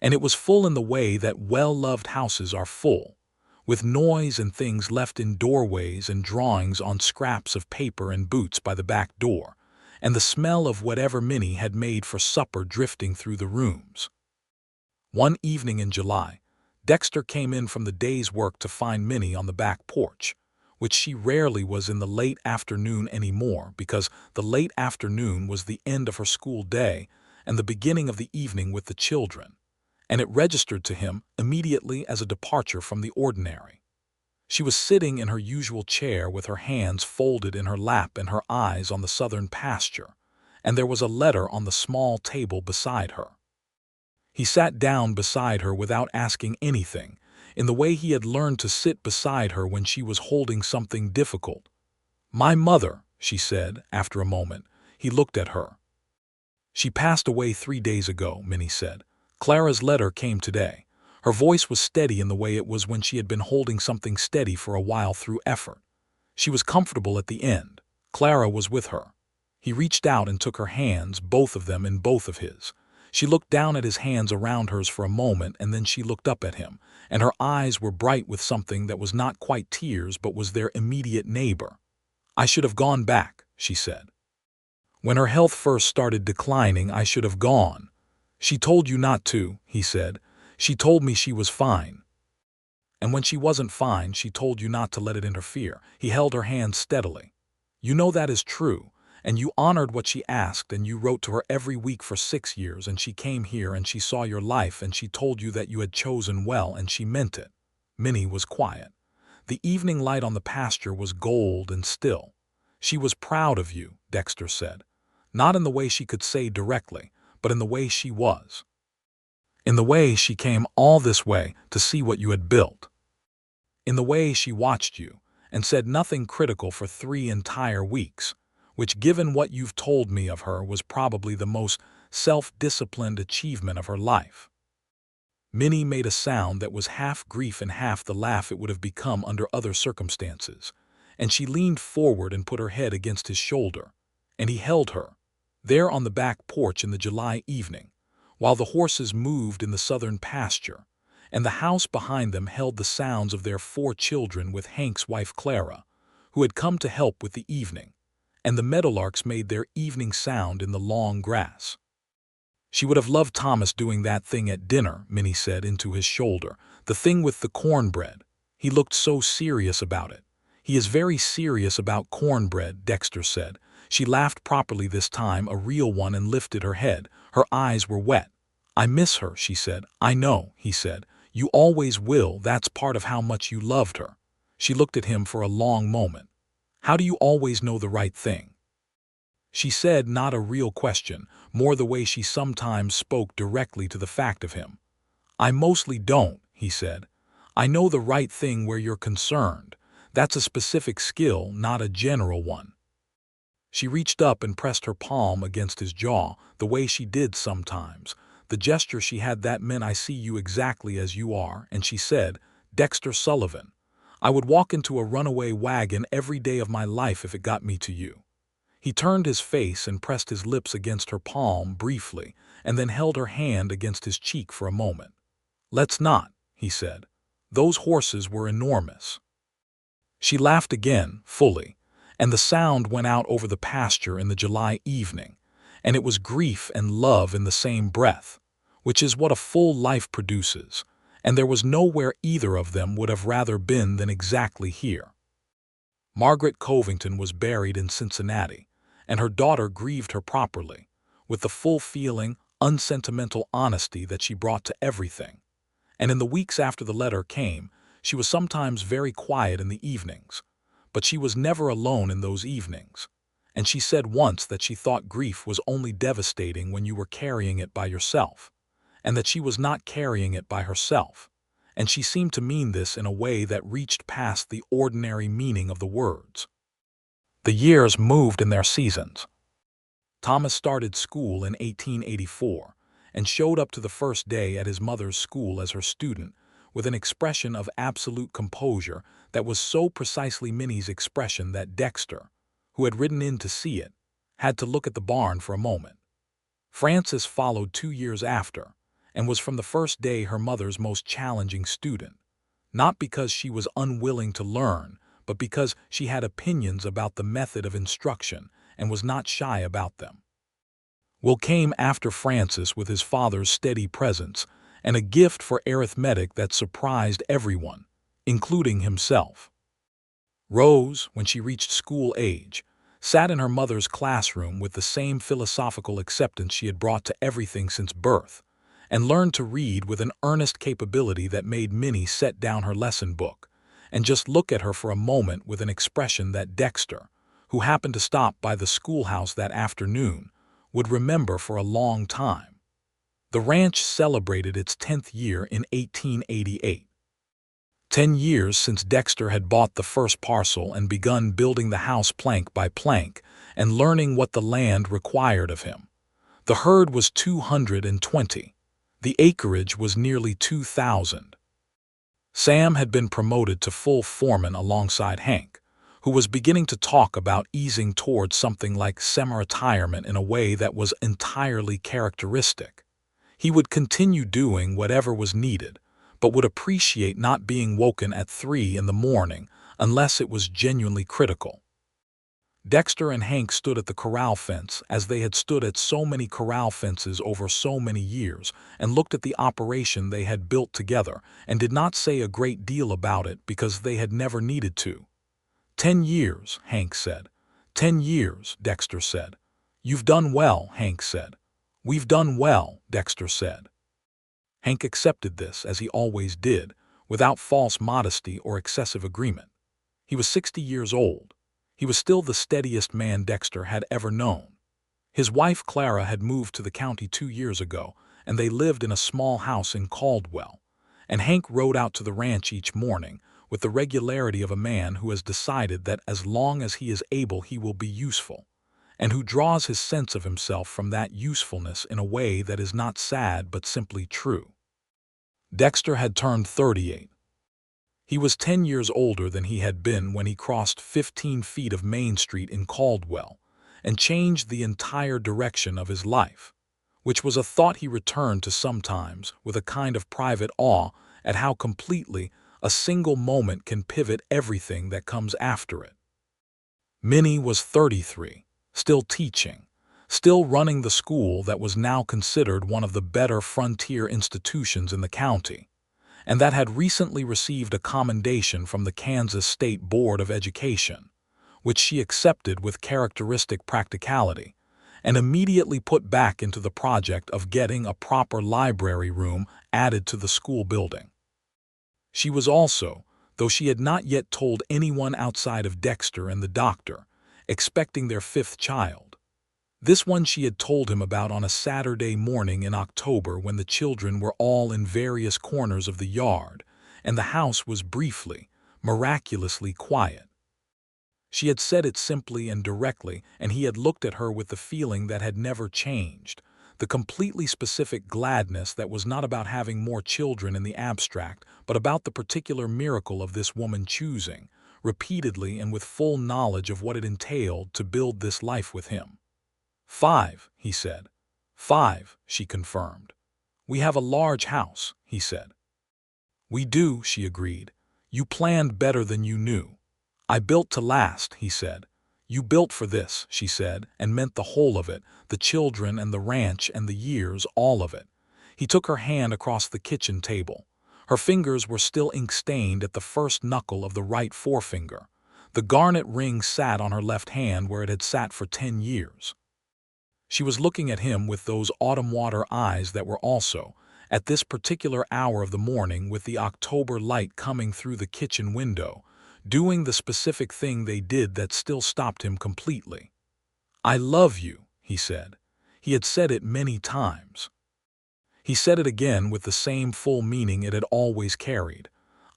and it was full in the way that well-loved houses are full, with noise and things left in doorways and drawings on scraps of paper and boots by the back door, and the smell of whatever Minnie had made for supper drifting through the rooms. One evening in July, Dexter came in from the day's work to find Minnie on the back porch, which she rarely was in the late afternoon anymore because the late afternoon was the end of her school day and the beginning of the evening with the children, and it registered to him immediately as a departure from the ordinary. She was sitting in her usual chair with her hands folded in her lap and her eyes on the southern pasture, and there was a letter on the small table beside her. He sat down beside her without asking anything, in the way he had learned to sit beside her when she was holding something difficult. "My mother," she said, after a moment. He looked at her. "She passed away 3 days ago," Minnie said. "Clara's letter came today." Her voice was steady in the way it was when she had been holding something steady for a while through effort. She was comfortable at the end. Clara was with her. He reached out and took her hands, both of them in both of his. She looked down at his hands around hers for a moment, and then she looked up at him, and her eyes were bright with something that was not quite tears but was their immediate neighbor. "I should have gone back," she said. "When her health first started declining, I should have gone." "She told you not to," he said. "She told me she was fine." "And when she wasn't fine, she told you not to let it interfere." He held her hand steadily. "You know that is true. And you honored what she asked, and you wrote to her every week for 6 years, and she came here and she saw your life and she told you that you had chosen well and she meant it." Minnie was quiet. The evening light on the pasture was gold and still. "She was proud of you," Dexter said. Not in the way she could say directly, but in the way she was. In the way she came all this way to see what you had built. In the way she watched you and said nothing critical for 3 entire weeks, which, given what you've told me of her, was probably the most self-disciplined achievement of her life. Minnie made a sound that was half grief and half the laugh it would have become under other circumstances, and she leaned forward and put her head against his shoulder, and he held her, there on the back porch in the July evening, while the horses moved in the southern pasture, and the house behind them held the sounds of their 4 children with Hank's wife Clara, who had come to help with the evening, and the meadowlarks made their evening sound in the long grass. She would have loved Thomas doing that thing at dinner, Minnie said into his shoulder, the thing with the cornbread. He looked so serious about it. He is very serious about cornbread, Dexter said. She laughed properly this time, a real one, and lifted her head. Her eyes were wet. I miss her, she said. I know, he said. You always will. That's part of how much you loved her. She looked at him for a long moment. How do you always know the right thing? She said, not a real question, more the way she sometimes spoke directly to the fact of him. I mostly don't, he said. I know the right thing where you're concerned. That's a specific skill, not a general one. She reached up and pressed her palm against his jaw, the way she did sometimes. The gesture she had that meant, I see you exactly as you are, and she said, Dexter Sullivan, I would walk into a runaway wagon every day of my life if it got me to you. He turned his face and pressed his lips against her palm briefly, and then held her hand against his cheek for a moment. Let's not, he said. Those horses were enormous. She laughed again, fully, and the sound went out over the pasture in the July evening, and it was grief and love in the same breath, which is what a full life produces, and there was nowhere either of them would have rather been than exactly here. Margaret Covington was buried in Cincinnati, and her daughter grieved her properly, with the full feeling, unsentimental honesty that she brought to everything. And in the weeks after the letter came, she was sometimes very quiet in the evenings, but she was never alone in those evenings. And she said once that she thought grief was only devastating when you were carrying it by yourself, and that she was not carrying it by herself. And she seemed to mean this in a way that reached past the ordinary meaning of the words. The years moved in their seasons. Thomas started school in 1884 and showed up to the first day at his mother's school as her student with an expression of absolute composure that was so precisely Minnie's expression that Dexter, who had ridden in to see it, had to look at the barn for a moment. Frances followed 2 years after, and was from the first day her mother's most challenging student, not because she was unwilling to learn, but because she had opinions about the method of instruction and was not shy about them. Will came after Frances with his father's steady presence and a gift for arithmetic that surprised everyone, including himself. Rose, when she reached school age, sat in her mother's classroom with the same philosophical acceptance she had brought to everything since birth, and learned to read with an earnest capability that made Minnie set down her lesson book and just look at her for a moment with an expression that Dexter, who happened to stop by the schoolhouse that afternoon, would remember for a long time. The ranch celebrated its 10th year in 1888. 10 years since Dexter had bought the first parcel and begun building the house plank by plank and learning what the land required of him. The herd was 220. The acreage was nearly 2,000. Sam had been promoted to full foreman alongside Hank, who was beginning to talk about easing towards something like semi-retirement in a way that was entirely characteristic. He would continue doing whatever was needed, but would appreciate not being woken at 3 in the morning unless it was genuinely critical. Dexter and Hank stood at the corral fence, as they had stood at so many corral fences over so many years, and looked at the operation they had built together, and did not say a great deal about it because they had never needed to. 10 years, Hank said. 10 years, Dexter said. You've done well, Hank said. We've done well, Dexter said. Hank accepted this, as he always did, without false modesty or excessive agreement. He was 60 years old. He was still the steadiest man Dexter had ever known. His wife Clara had moved to the county 2 years ago, and they lived in a small house in Caldwell. And Hank rode out to the ranch each morning with the regularity of a man who has decided that as long as he is able he will be useful, and who draws his sense of himself from that usefulness in a way that is not sad but simply true. Dexter had turned 38. He was 10 years older than he had been when he crossed 15 feet of Main Street in Caldwell and changed the entire direction of his life, which was a thought he returned to sometimes with a kind of private awe at how completely a single moment can pivot everything that comes after it. Minnie was 33, still teaching, still running the school that was now considered one of the better frontier institutions in the county, and that had recently received a commendation from the Kansas State Board of Education, which she accepted with characteristic practicality, and immediately put back into the project of getting a proper library room added to the school building. She was also, though she had not yet told anyone outside of Dexter and the doctor, expecting their 5th child. This one she had told him about on a Saturday morning in October when the children were all in various corners of the yard, and the house was briefly, miraculously quiet. She had said it simply and directly, and he had looked at her with the feeling that had never changed, the completely specific gladness that was not about having more children in the abstract, but about the particular miracle of this woman choosing, repeatedly and with full knowledge of what it entailed, to build this life with him. 5, he said. 5, she confirmed. We have a large house, he said. We do, she agreed. You planned better than you knew. I built to last, he said. You built for this, she said, and meant the whole of it, the children and the ranch and the years, all of it. He took her hand across the kitchen table. Her fingers were still ink-stained at the first knuckle of the right forefinger. The garnet ring sat on her left hand where it had sat for 10 years. She was looking at him with those autumn water eyes that were also, at this particular hour of the morning with the October light coming through the kitchen window, doing the specific thing they did that still stopped him completely. I love you, he said. He had said it many times. He said it again with the same full meaning it had always carried.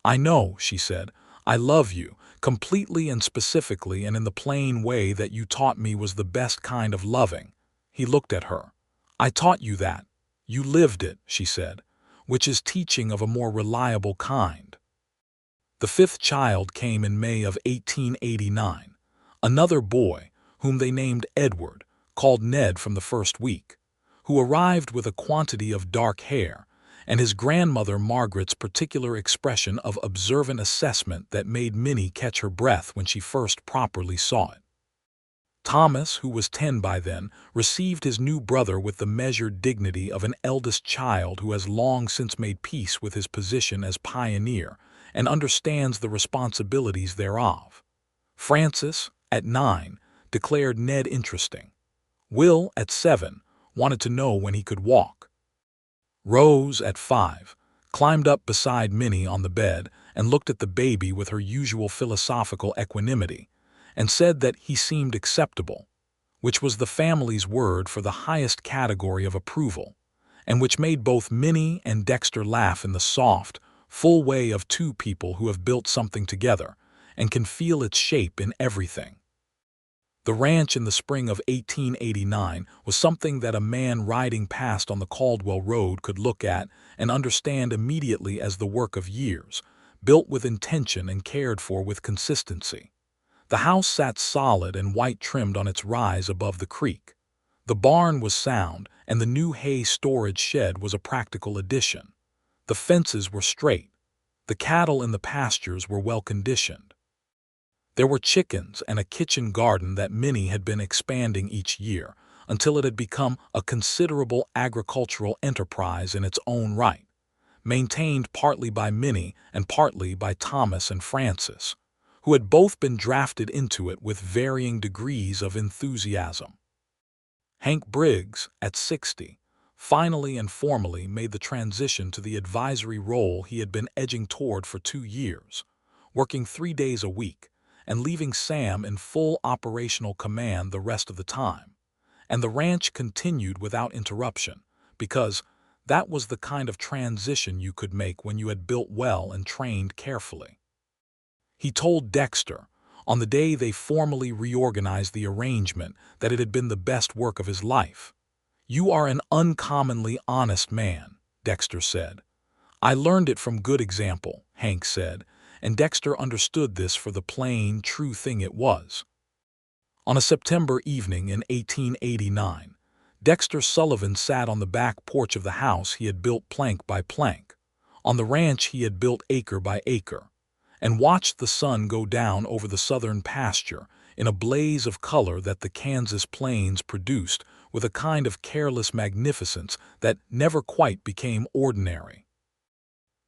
I know, she said. I love you, completely and specifically and in the plain way that you taught me was the best kind of loving. He looked at her. I taught you that. You lived it, she said, which is teaching of a more reliable kind. The 5th child came in May of 1889, another boy, whom they named Edward, called Ned from the first week, who arrived with a quantity of dark hair, and his grandmother Margaret's particular expression of observant assessment that made Minnie catch her breath when she first properly saw it. Thomas, who was 10 by then, received his new brother with the measured dignity of an eldest child who has long since made peace with his position as pioneer and understands the responsibilities thereof. Francis, at 9, declared Ned interesting. Will, at 7, wanted to know when he could walk. Rose, at 5, climbed up beside Minnie on the bed and looked at the baby with her usual philosophical equanimity, and said that he seemed acceptable, which was the family's word for the highest category of approval, and which made both Minnie and Dexter laugh in the soft, full way of two people who have built something together and can feel its shape in everything. The ranch in the spring of 1889 was something that a man riding past on the Caldwell Road could look at and understand immediately as the work of years, built with intention and cared for with consistency. The house sat solid and white-trimmed on its rise above the creek. The barn was sound, and the new hay storage shed was a practical addition. The fences were straight. The cattle in the pastures were well-conditioned. There were chickens and a kitchen garden that Minnie had been expanding each year until it had become a considerable agricultural enterprise in its own right, maintained partly by Minnie and partly by Thomas and Francis, who had both been drafted into it with varying degrees of enthusiasm. Hank Briggs, at 60, finally and formally made the transition to the advisory role he had been edging toward for 2 years, working 3 days a week and leaving Sam in full operational command the rest of the time, and the ranch continued without interruption, because that was the kind of transition you could make when you had built well and trained carefully. He told Dexter, on the day they formally reorganized the arrangement, that it had been the best work of his life. "You are an uncommonly honest man," Dexter said. "I learned it from good example," Hank said, and Dexter understood this for the plain, true thing it was. On a September evening in 1889, Dexter Sullivan sat on the back porch of the house he had built plank by plank, on the ranch he had built acre by acre, and watched the sun go down over the southern pasture in a blaze of color that the Kansas plains produced with a kind of careless magnificence that never quite became ordinary.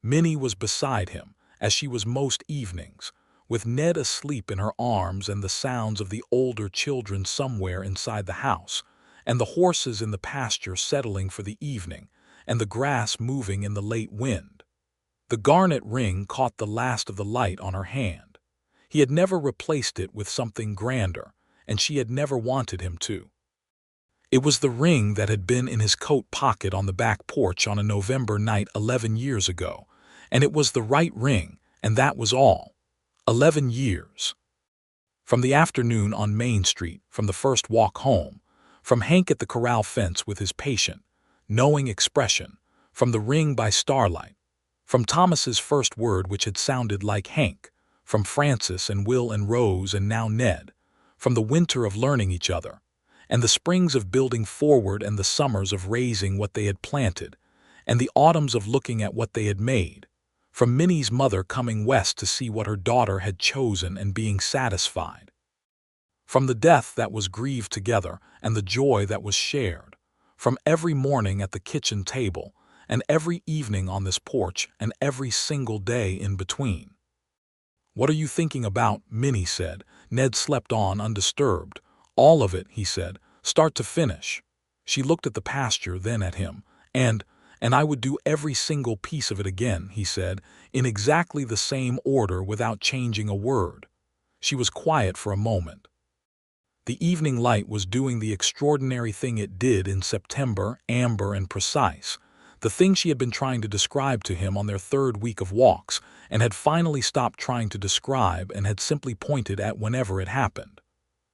Minnie was beside him, as she was most evenings, with Ned asleep in her arms and the sounds of the older children somewhere inside the house, and the horses in the pasture settling for the evening, and the grass moving in the late wind. The garnet ring caught the last of the light on her hand. He had never replaced it with something grander, and she had never wanted him to. It was the ring that had been in his coat pocket on the back porch on a November night 11 years ago, and it was the right ring, and that was all. 11 years. From the afternoon on Main Street, from the first walk home, from Hank at the corral fence with his patient, knowing expression, from the ring by starlight, from Thomas's first word which had sounded like Hank, from Francis and Will and Rose and now Ned, from the winter of learning each other, and the springs of building forward and the summers of raising what they had planted, and the autumns of looking at what they had made, from Minnie's mother coming west to see what her daughter had chosen and being satisfied, from the death that was grieved together and the joy that was shared, from every morning at the kitchen table, and every evening on this porch, and every single day in between. "What are you thinking about?" Minnie said. Ned slept on undisturbed. "All of it," he said, "start to finish." She looked at the pasture, then at him, and I would do every single piece of it again," he said, "in exactly the same order without changing a word." She was quiet for a moment. The evening light was doing the extraordinary thing it did in September, amber and precise, the thing she had been trying to describe to him on their third week of walks, and had finally stopped trying to describe and had simply pointed at whenever it happened.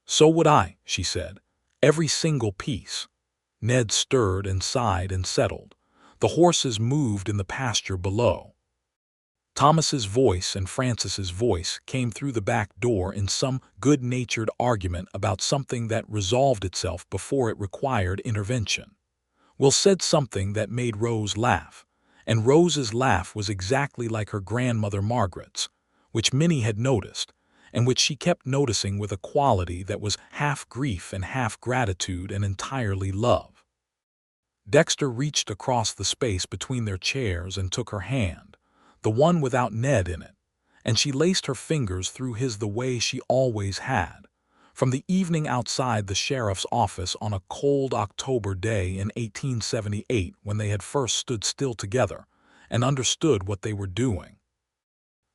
"So would I," she said. "Every single piece." Ned stirred and sighed and settled. The horses moved in the pasture below. Thomas's voice and Francis's voice came through the back door in some good-natured argument about something that resolved itself before it required intervention. Will said something that made Rose laugh, and Rose's laugh was exactly like her grandmother Margaret's, which Minnie had noticed, and which she kept noticing with a quality that was half grief and half gratitude and entirely love. Dexter reached across the space between their chairs and took her hand, the one without Ned in it, and she laced her fingers through his the way she always had, from the evening outside the sheriff's office on a cold October day in 1878 when they had first stood still together and understood what they were doing.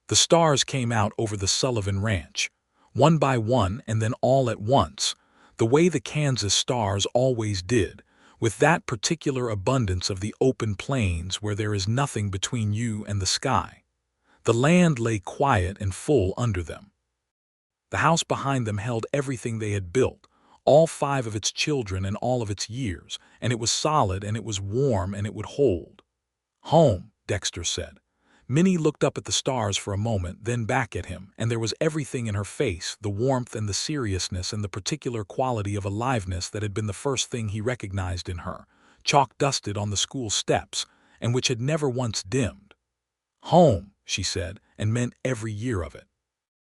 The stars came out over the Sullivan Ranch, one by one and then all at once, the way the Kansas stars always did, with that particular abundance of the open plains where there is nothing between you and the sky. The land lay quiet and full under them. The house behind them held everything they had built, all 5 of its children and all of its years, and it was solid and it was warm and it would hold. "Home," Dexter said. Minnie looked up at the stars for a moment, then back at him, and there was everything in her face, the warmth and the seriousness and the particular quality of aliveness that had been the first thing he recognized in her, chalk-dusted on the school steps, and which had never once dimmed. "Home," she said, and meant every year of it.